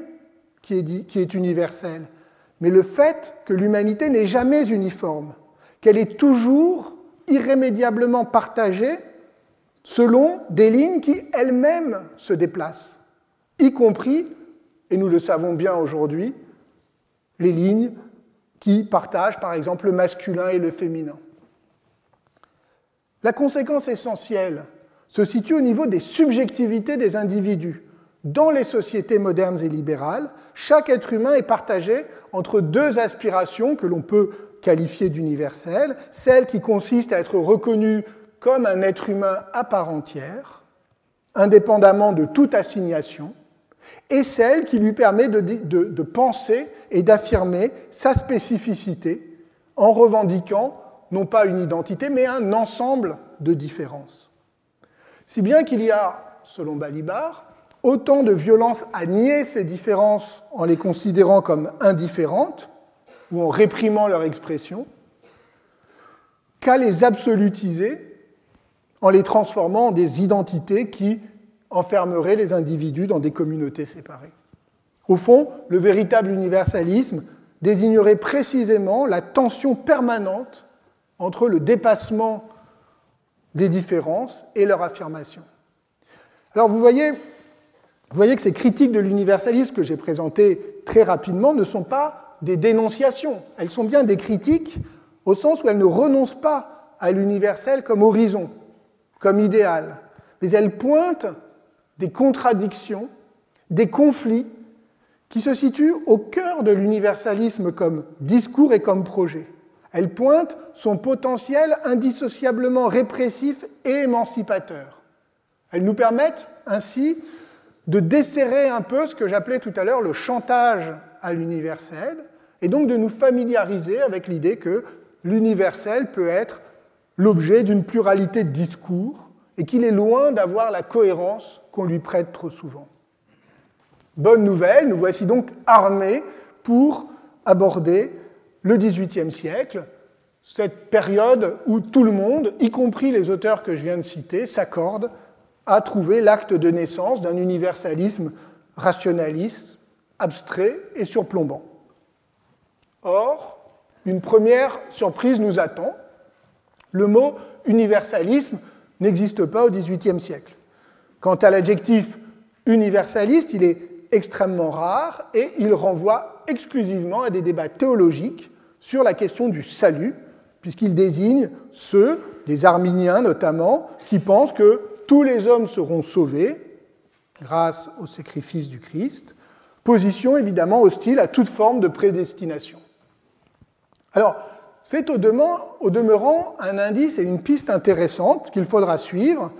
qui est universel, mais le fait que l'humanité n'est jamais uniforme, qu'elle est toujours irrémédiablement partagée selon des lignes qui elles-mêmes se déplacent, y compris, et nous le savons bien aujourd'hui, les lignes qui partagent par exemple le masculin et le féminin. La conséquence essentielle se situe au niveau des subjectivités des individus. Dans les sociétés modernes et libérales, chaque être humain est partagé entre deux aspirations que l'on peut qualifier d'universelles, celle qui consiste à être reconnu comme un être humain à part entière, indépendamment de toute assignation, et celle qui lui permet de penser et d'affirmer sa spécificité en revendiquant non pas une identité, mais un ensemble de différences. Si bien qu'il y a, selon Balibar, autant de violence à nier ces différences en les considérant comme indifférentes ou en réprimant leur expression, qu'à les absolutiser en les transformant en des identités qui enfermeraient les individus dans des communautés séparées. Au fond, le véritable universalisme désignerait précisément la tension permanente entre le dépassement des différences et leur affirmation. Alors vous voyez que ces critiques de l'universalisme que j'ai présentées très rapidement ne sont pas des dénonciations, elles sont bien des critiques au sens où elles ne renoncent pas à l'universel comme horizon, comme idéal, mais elles pointent des contradictions, des conflits qui se situent au cœur de l'universalisme comme discours et comme projet. Elles pointent son potentiel indissociablement répressif et émancipateur. Elles nous permettent ainsi de desserrer un peu ce que j'appelais tout à l'heure le chantage à l'universel, et donc de nous familiariser avec l'idée que l'universel peut être l'objet d'une pluralité de discours et qu'il est loin d'avoir la cohérence qu'on lui prête trop souvent. Bonne nouvelle, nous voici donc armés pour aborder le XVIIIe siècle, cette période où tout le monde, y compris les auteurs que je viens de citer, s'accordent à trouver l'acte de naissance d'un universalisme rationaliste, abstrait et surplombant. Or, une première surprise nous attend. Le mot universalisme n'existe pas au XVIIIe siècle. Quant à l'adjectif universaliste, il est extrêmement rare et il renvoie exclusivement à des débats théologiques sur la question du salut, puisqu'il désigne ceux, les arminiens notamment, qui pensent que tous les hommes seront sauvés grâce au sacrifice du Christ, position évidemment hostile à toute forme de prédestination. Alors, c'est au demeurant un indice et une piste intéressante qu'il faudra suivre.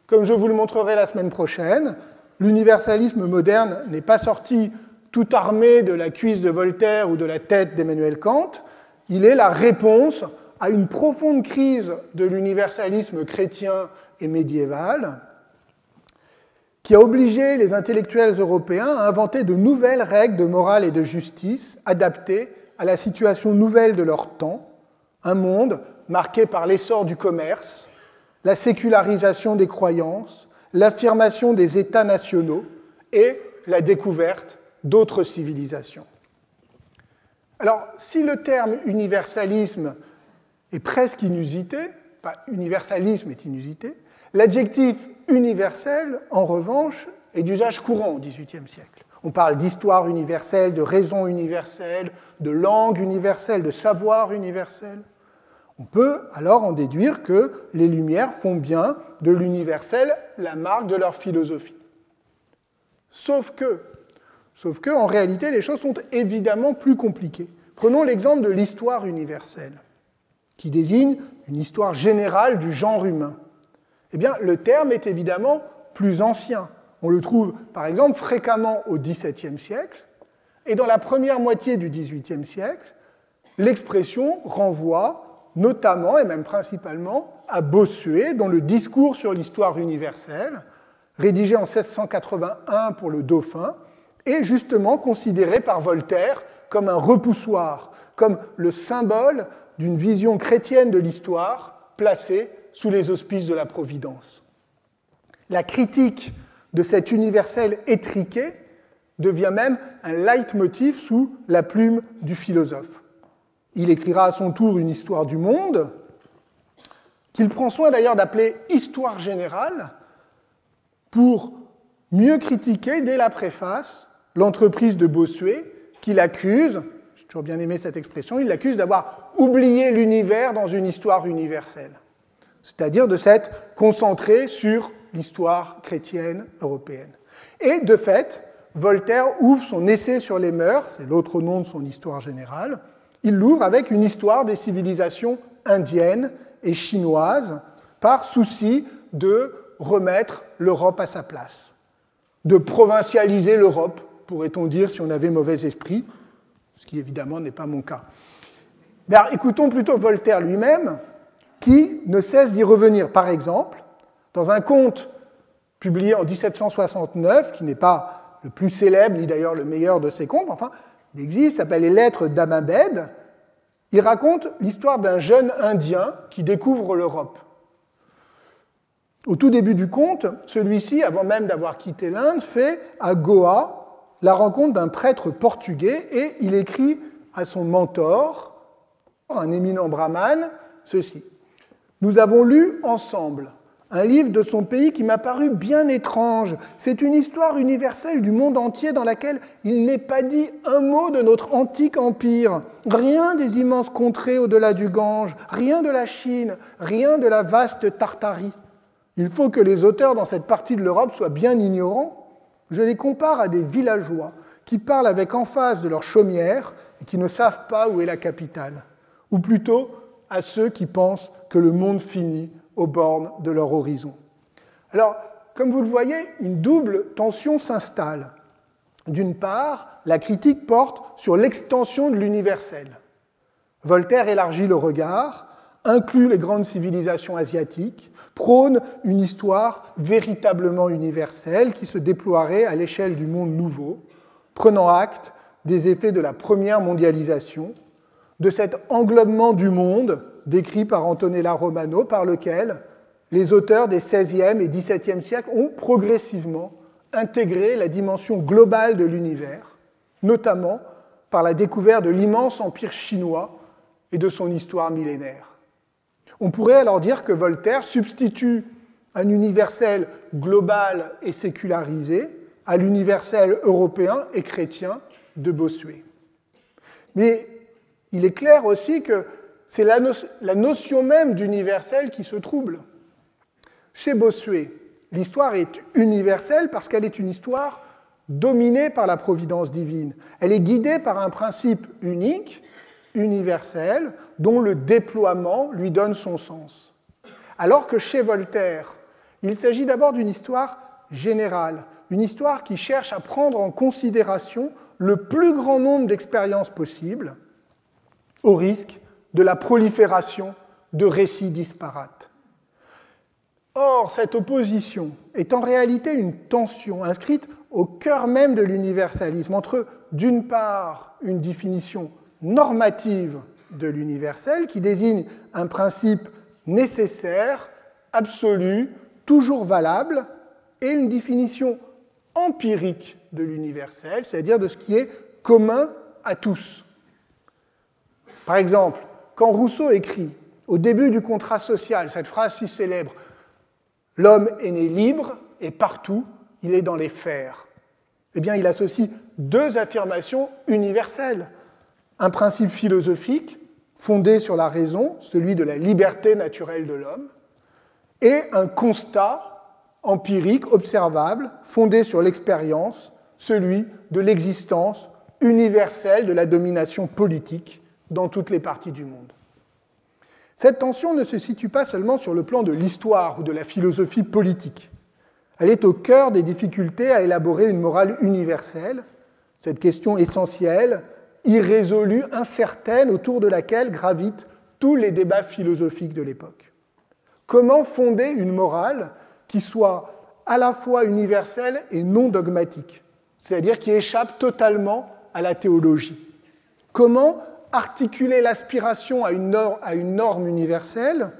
Comme je vous le montrerai la semaine prochaine, l'universalisme moderne n'est pas sorti tout armé de la cuisse de Voltaire ou de la tête d'Emmanuel Kant. Il est la réponse à une profonde crise de l'universalisme chrétien et médiéval qui a obligé les intellectuels européens à inventer de nouvelles règles de morale et de justice adaptées à la situation nouvelle de leur temps, un monde marqué par l'essor du commerce, la sécularisation des croyances, l'affirmation des États nationaux et la découverte d'autres civilisations. Alors, si le terme universalisme est presque inusité, enfin, universalisme est inusité, l'adjectif universel, en revanche, est d'usage courant au XVIIIe siècle. On parle d'histoire universelle, de raison universelle, de langue universelle, de savoir universel. On peut alors en déduire que les Lumières font bien de l'universel la marque de leur philosophie. Sauf que, en réalité, les choses sont évidemment plus compliquées. Prenons l'exemple de l'histoire universelle, qui désigne une histoire générale du genre humain. Eh bien, le terme est évidemment plus ancien. On le trouve, par exemple, fréquemment au XVIIe siècle, et dans la première moitié du XVIIIe siècle, l'expression renvoie notamment, et même principalement, à Bossuet, dont le discours sur l'histoire universelle, rédigé en 1681 pour le Dauphin, est justement considéré par Voltaire comme un repoussoir, comme le symbole d'une vision chrétienne de l'histoire placée sous les auspices de la Providence. La critique de cet universel étriqué devient même un leitmotiv sous la plume du philosophe. Il écrira à son tour une histoire du monde, qu'il prend soin d'ailleurs d'appeler histoire générale, pour mieux critiquer dès la préface l'entreprise de Bossuet, qui l'accuse, j'ai toujours bien aimé cette expression, il l'accuse d'avoir oublié l'univers dans une histoire universelle, c'est-à-dire de s'être concentré sur l'histoire chrétienne européenne. Et de fait, Voltaire ouvre son essai sur les mœurs, c'est l'autre nom de son histoire générale, il l'ouvre avec une histoire des civilisations indiennes et chinoises, par souci de remettre l'Europe à sa place, de provincialiser l'Europe, pourrait-on dire si on avait mauvais esprit, ce qui évidemment n'est pas mon cas. Ben, écoutons plutôt Voltaire lui-même, qui ne cesse d'y revenir. Par exemple, dans un conte publié en 1769, qui n'est pas le plus célèbre, ni d'ailleurs le meilleur de ses contes, enfin, il existe, s'appelle Les Lettres d'Amabed, il raconte l'histoire d'un jeune Indien qui découvre l'Europe. Au tout début du conte, celui-ci, avant même d'avoir quitté l'Inde, fait à Goa la rencontre d'un prêtre portugais et il écrit à son mentor, un éminent brahmane, ceci. « Nous avons lu ensemble un livre de son pays qui m'a paru bien étrange. C'est une histoire universelle du monde entier dans laquelle il n'est pas dit un mot de notre antique empire, rien des immenses contrées au-delà du Gange, rien de la Chine, rien de la vaste Tartarie. Il faut que les auteurs dans cette partie de l'Europe soient bien ignorants. Je les compare à des villageois qui parlent avec emphase de leur chaumière et qui ne savent pas où est la capitale, ou plutôt à ceux qui pensent que le monde finit aux bornes de leur horizon. » Alors, comme vous le voyez, une double tension s'installe. D'une part, la critique porte sur l'extension de l'universel. Voltaire élargit le regard, inclut les grandes civilisations asiatiques, prône une histoire véritablement universelle qui se déploierait à l'échelle du monde nouveau, prenant acte des effets de la première mondialisation, de cet englobement du monde décrit par Antonella Romano, par lequel les auteurs des XVIe et XVIIe siècles ont progressivement intégré la dimension globale de l'univers, notamment par la découverte de l'immense empire chinois et de son histoire millénaire. On pourrait alors dire que Voltaire substitue un universel global et sécularisé à l'universel européen et chrétien de Bossuet. Mais il est clair aussi que c'est la notion même d'universel qui se trouble. Chez Bossuet, l'histoire est universelle parce qu'elle est une histoire dominée par la providence divine. Elle est guidée par un principe unique, universel, dont le déploiement lui donne son sens. Alors que chez Voltaire, il s'agit d'abord d'une histoire générale, une histoire qui cherche à prendre en considération le plus grand nombre d'expériences possibles, au risque de la prolifération de récits disparates. Or, cette opposition est en réalité une tension inscrite au cœur même de l'universalisme entre, d'une part, une définition normative de l'universel qui désigne un principe nécessaire, absolu, toujours valable, et une définition empirique de l'universel, c'est-à-dire de ce qui est commun à tous. Par exemple, quand Rousseau écrit, au début du contrat social, cette phrase si célèbre, L'homme est né libre et partout, il est dans les fers. Eh bien, il associe deux affirmations universelles. Un principe philosophique fondé sur la raison, celui de la liberté naturelle de l'homme, et un constat empirique, observable, fondé sur l'expérience, celui de l'existence universelle de la domination politique dans toutes les parties du monde. Cette tension ne se situe pas seulement sur le plan de l'histoire ou de la philosophie politique. Elle est au cœur des difficultés à élaborer une morale universelle, cette question essentielle, irrésolue, incertaine, autour de laquelle gravitent tous les débats philosophiques de l'époque. Comment fonder une morale qui soit à la fois universelle et non dogmatique, c'est-à-dire qui échappe totalement à la théologie? Comment articuler l'aspiration à une norme universelle,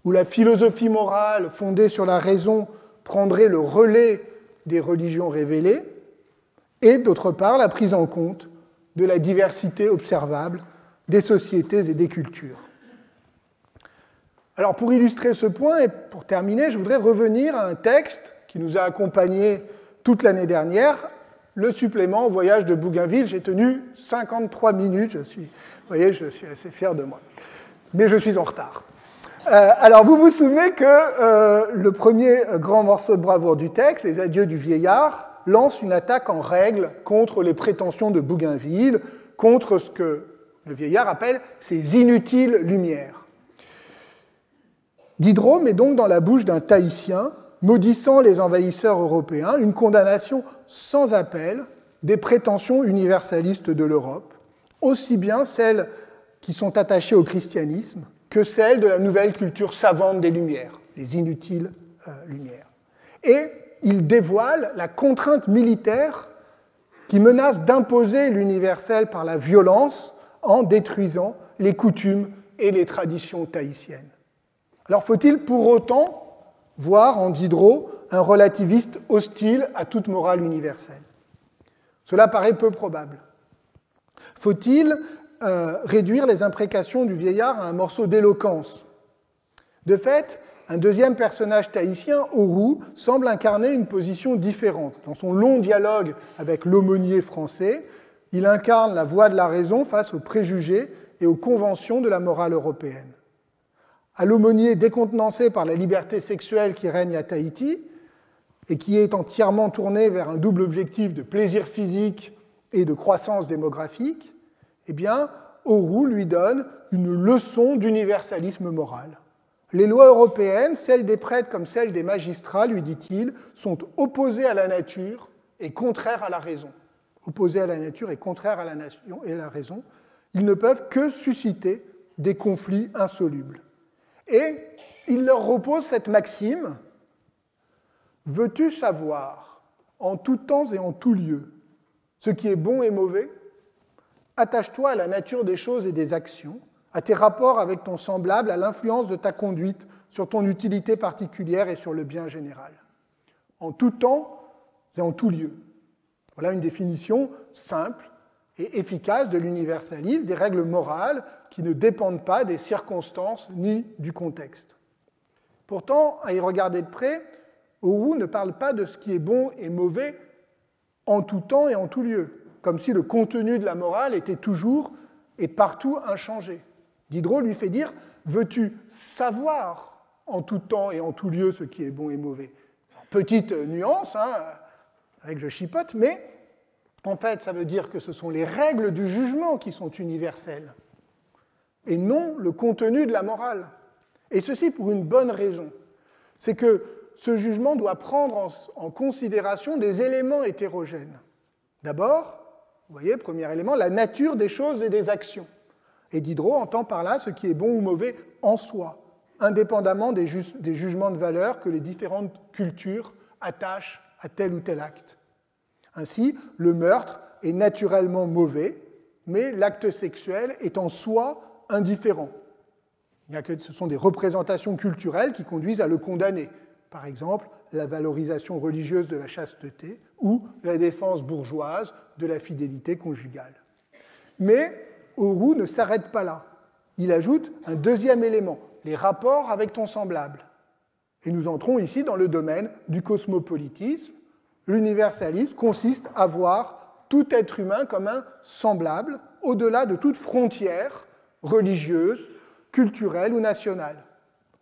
où la philosophie morale fondée sur la raison prendrait le relais des religions révélées, et d'autre part la prise en compte de la diversité observable des sociétés et des cultures. Alors pour illustrer ce point et pour terminer, je voudrais revenir à un texte qui nous a accompagnés toute l'année dernière, le supplément au voyage de Bougainville. J'ai tenu 53 minutes, vous voyez, je suis assez fier de moi, mais je suis en retard. Alors vous vous souvenez que le premier grand morceau de bravoure du texte, Les adieux du vieillard, lance une attaque en règle contre les prétentions de Bougainville, contre ce que le vieillard appelle ses inutiles lumières. Diderot met donc dans la bouche d'un Tahitien, maudissant les envahisseurs européens, une condamnation sans appel des prétentions universalistes de l'Europe, aussi bien celles qui sont attachées au christianisme que celles de la nouvelle culture savante des Lumières, les inutiles Lumières. Et il dévoile la contrainte militaire qui menace d'imposer l'universel par la violence en détruisant les coutumes et les traditions tahitiennes. Alors faut-il pour autant voir en Diderot un relativiste hostile à toute morale universelle? Cela paraît peu probable. Faut-il réduire les imprécations du vieillard à un morceau d'éloquence? De fait, un deuxième personnage tahitien, Auroux, semble incarner une position différente. Dans son long dialogue avec l'aumônier français, il incarne la voie de la raison face aux préjugés et aux conventions de la morale européenne. À l'aumônier décontenancé par la liberté sexuelle qui règne à Tahiti et qui est entièrement tourné vers un double objectif de plaisir physique et de croissance démographique, eh bien, Auroux lui donne une leçon d'universalisme moral. Les lois européennes, celles des prêtres comme celles des magistrats, lui dit-il, sont opposées à la nature et contraires à la raison. Opposées à la nature et contraires à la nation et la raison, ils ne peuvent que susciter des conflits insolubles. Et il leur repose cette maxime: veux-tu savoir, en tout temps et en tout lieu, ce qui est bon et mauvais? Attache-toi à la nature des choses et des actions, à tes rapports avec ton semblable, à l'influence de ta conduite sur ton utilité particulière et sur le bien général. En tout temps et en tout lieu. Voilà une définition simple et efficace de l'universalisme, des règles morales qui ne dépendent pas des circonstances ni du contexte. Pourtant, à y regarder de près, Auroux ne parle pas de ce qui est bon et mauvais en tout temps et en tout lieu, comme si le contenu de la morale était toujours et partout inchangé. Diderot lui fait dire « veux-tu savoir en tout temps et en tout lieu ce qui est bon et mauvais ?» Petite nuance, avec je chipote, mais en fait ça veut dire que ce sont les règles du jugement qui sont universelles et non le contenu de la morale. Et ceci pour une bonne raison, c'est que ce jugement doit prendre en considération des éléments hétérogènes. D'abord, vous voyez, premier élément, la nature des choses et des actions. Et Diderot entend par là ce qui est bon ou mauvais en soi, indépendamment des jugements de valeur que les différentes cultures attachent à tel ou tel acte. Ainsi, le meurtre est naturellement mauvais, mais l'acte sexuel est en soi indifférent. Ce sont des représentations culturelles qui conduisent à le condamner. Par exemple, la valorisation religieuse de la chasteté ou la défense bourgeoise de la fidélité conjugale. Mais Auroux ne s'arrête pas là. Il ajoute un deuxième élément, les rapports avec ton semblable. Et nous entrons ici dans le domaine du cosmopolitisme. L'universalisme consiste à voir tout être humain comme un semblable, au-delà de toute frontière religieuse, culturelle ou nationale.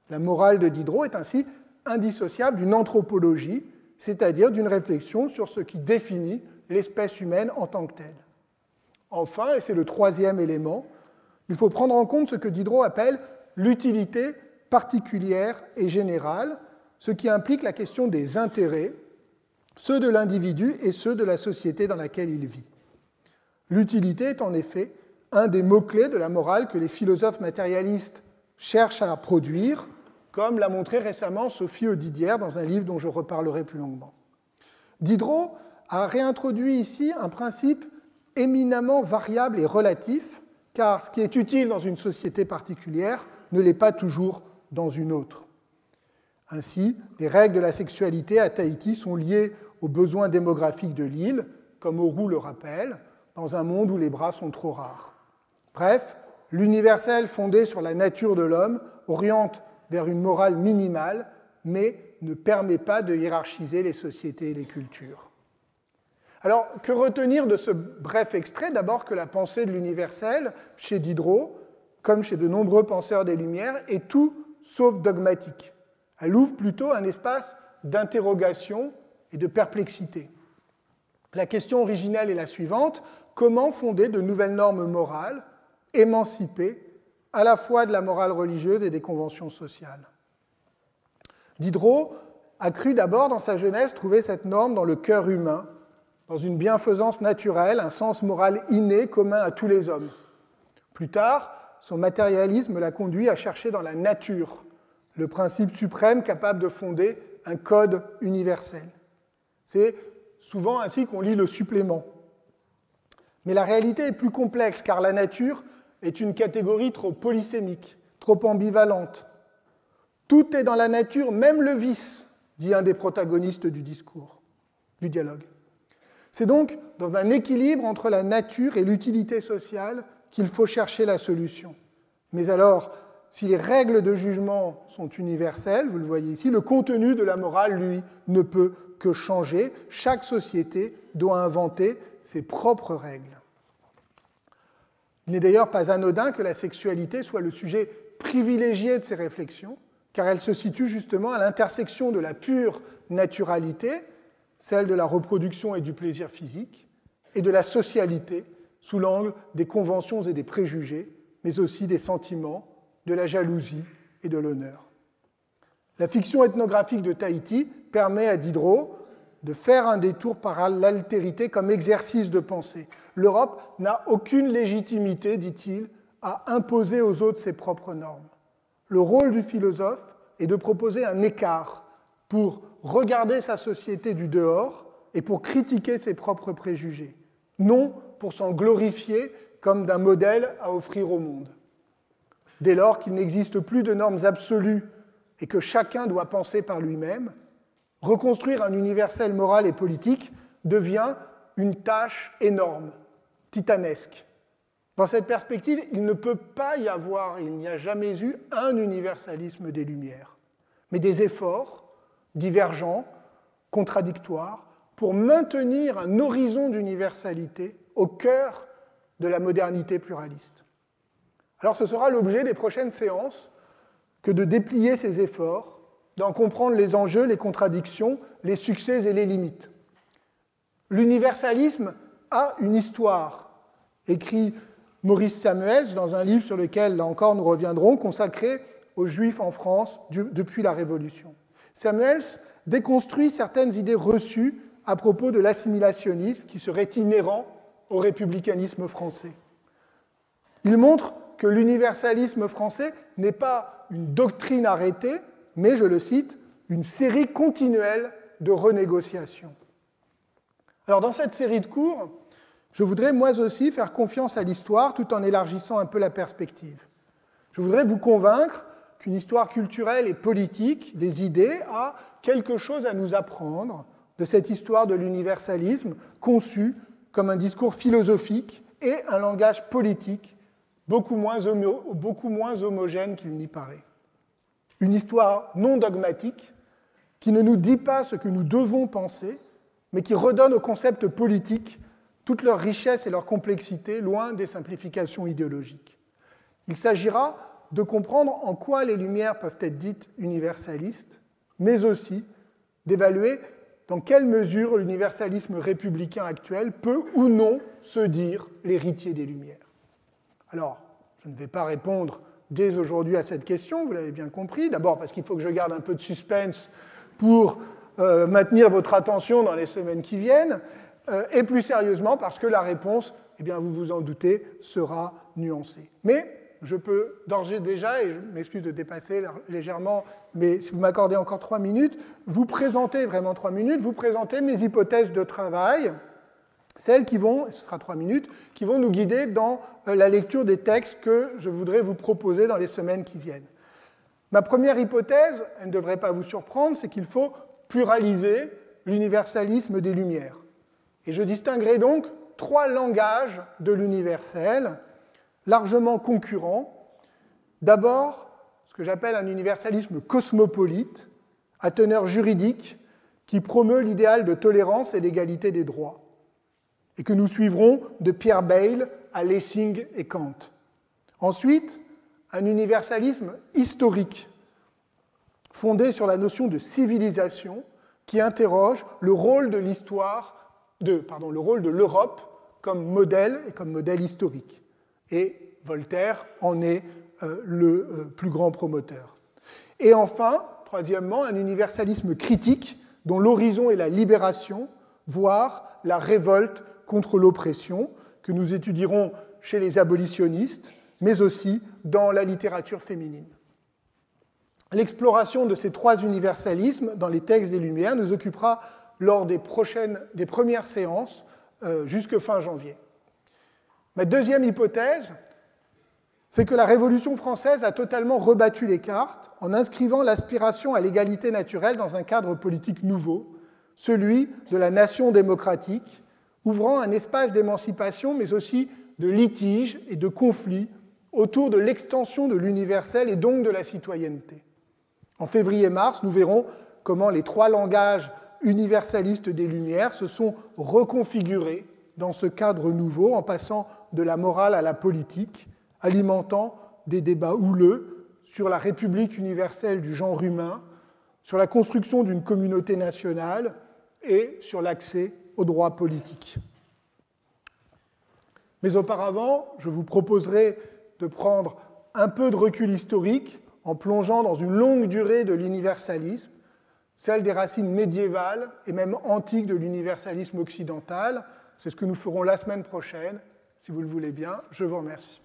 La morale de Diderot est ainsi indissociable d'une anthropologie, c'est-à-dire d'une réflexion sur ce qui définit l'espèce humaine en tant que telle. Enfin, et c'est le troisième élément, il faut prendre en compte ce que Diderot appelle l'utilité particulière et générale, ce qui implique la question des intérêts, ceux de l'individu et ceux de la société dans laquelle il vit. L'utilité est en effet un des mots-clés de la morale que les philosophes matérialistes cherchent à produire, comme l'a montré récemment Sophie Audidière dans un livre dont je reparlerai plus longuement. Diderot a réintroduit ici un principe éminemment variable et relatif, car ce qui est utile dans une société particulière ne l'est pas toujours dans une autre. Ainsi, les règles de la sexualité à Tahiti sont liées aux besoins démographiques de l'île, comme Auroux le rappelle, dans un monde où les bras sont trop rares. Bref, l'universel fondé sur la nature de l'homme oriente vers une morale minimale, mais ne permet pas de hiérarchiser les sociétés et les cultures. Alors, que retenir de ce bref extrait? D'abord que la pensée de l'universel, chez Diderot, comme chez de nombreux penseurs des Lumières, est tout sauf dogmatique. Elle ouvre plutôt un espace d'interrogation et de perplexité. La question originelle est la suivante: comment fonder de nouvelles normes morales, émancipées à la fois de la morale religieuse et des conventions sociales? Diderot a cru d'abord dans sa jeunesse trouver cette norme dans le cœur humain, dans une bienfaisance naturelle, un sens moral inné commun à tous les hommes. Plus tard, son matérialisme l'a conduit à chercher dans la nature le principe suprême capable de fonder un code universel. C'est souvent ainsi qu'on lit le supplément. Mais la réalité est plus complexe, car la nature est une catégorie trop polysémique, trop ambivalente. Tout est dans la nature, même le vice, dit un des protagonistes du discours, du dialogue. C'est donc dans un équilibre entre la nature et l'utilité sociale qu'il faut chercher la solution. Mais alors, si les règles de jugement sont universelles, vous le voyez ici, le contenu de la morale, lui, ne peut que changer. Chaque société doit inventer ses propres règles. Il n'est d'ailleurs pas anodin que la sexualité soit le sujet privilégié de ces réflexions, car elle se situe justement à l'intersection de la pure naturalité, celle de la reproduction et du plaisir physique, et de la socialité, sous l'angle des conventions et des préjugés, mais aussi des sentiments, de la jalousie et de l'honneur. La fiction ethnographique de Tahiti permet à Diderot de faire un détour par l'altérité comme exercice de pensée. L'Europe n'a aucune légitimité, dit-il, à imposer aux autres ses propres normes. Le rôle du philosophe est de proposer un écart pour regarder sa société du dehors et pour critiquer ses propres préjugés, non pour s'en glorifier comme d'un modèle à offrir au monde. Dès lors qu'il n'existe plus de normes absolues et que chacun doit penser par lui-même, reconstruire un universel moral et politique devient une tâche énorme, titanesque. Dans cette perspective, il ne peut pas y avoir, il n'y a jamais eu un universalisme des Lumières, mais des efforts divergents, contradictoires, pour maintenir un horizon d'universalité au cœur de la modernité pluraliste. Alors ce sera l'objet des prochaines séances que de déplier ces efforts, d'en comprendre les enjeux, les contradictions, les succès et les limites. L'universalisme a une histoire, écrit Maurice Samuels dans un livre sur lequel, là encore, nous reviendrons, consacré aux Juifs en France depuis la Révolution. Samuels déconstruit certaines idées reçues à propos de l'assimilationnisme qui serait inhérent au républicanisme français. Il montre que l'universalisme français n'est pas une doctrine arrêtée, mais, je le cite, une série continuelle de renégociations. Alors, dans cette série de cours, je voudrais moi aussi faire confiance à l'histoire tout en élargissant un peu la perspective. Je voudrais vous convaincre qu'une histoire culturelle et politique des idées a quelque chose à nous apprendre de cette histoire de l'universalisme conçue comme un discours philosophique et un langage politique beaucoup moins homogène qu'il n'y paraît. une histoire non dogmatique qui ne nous dit pas ce que nous devons penser, mais qui redonne aux concepts politiques toute leur richesse et leur complexité, loin des simplifications idéologiques. Il s'agira de comprendre en quoi les Lumières peuvent être dites universalistes, mais aussi d'évaluer dans quelle mesure l'universalisme républicain actuel peut ou non se dire l'héritier des Lumières. Alors, je ne vais pas répondre dès aujourd'hui à cette question, vous l'avez bien compris, d'abord parce qu'il faut que je garde un peu de suspense pour maintenir votre attention dans les semaines qui viennent, et plus sérieusement parce que la réponse, eh bien, vous vous en doutez, sera nuancée. Mais je peux d'ores et déjà, et je m'excuse de dépasser légèrement, mais si vous m'accordez encore 3 minutes, vous présenter, vraiment 3 minutes, vous présenter mes hypothèses de travail, celles qui vont, et ce sera 3 minutes, qui vont nous guider dans la lecture des textes que je voudrais vous proposer dans les semaines qui viennent. Ma première hypothèse, elle ne devrait pas vous surprendre, c'est qu'il faut pluraliser l'universalisme des Lumières. Et je distinguerai donc 3 langages de l'universel, largement concurrents. D'abord, ce que j'appelle un universalisme cosmopolite, à teneur juridique, qui promeut l'idéal de tolérance et l'égalité des droits, et que nous suivrons de Pierre Bayle à Lessing et Kant. Ensuite, un universalisme historique, fondé sur la notion de civilisation, qui interroge le rôle de l'Europe comme modèle et comme modèle historique. Et Voltaire en est le plus grand promoteur. Et enfin, troisièmement, un universalisme critique dont l'horizon est la libération, voire la révolte contre l'oppression, que nous étudierons chez les abolitionnistes, mais aussi dans la littérature féminine. L'exploration de ces 3 universalismes dans les textes des Lumières nous occupera lors des premières séances jusque fin janvier. Ma deuxième hypothèse, c'est que la Révolution française a totalement rebattu les cartes en inscrivant l'aspiration à l'égalité naturelle dans un cadre politique nouveau, celui de la nation démocratique, ouvrant un espace d'émancipation, mais aussi de litige et de conflit autour de l'extension de l'universel et donc de la citoyenneté. En février-mars, nous verrons comment les 3 langages universalistes des Lumières se sont reconfigurés dans ce cadre nouveau, en passant de la morale à la politique, alimentant des débats houleux sur la République universelle du genre humain, sur la construction d'une communauté nationale et sur l'accès aux droits politiques. Mais auparavant, je vous proposerai de prendre un peu de recul historique en plongeant dans une longue durée de l'universalisme, celle des racines médiévales et même antiques de l'universalisme occidental. C'est ce que nous ferons la semaine prochaine, si vous le voulez bien. Je vous remercie.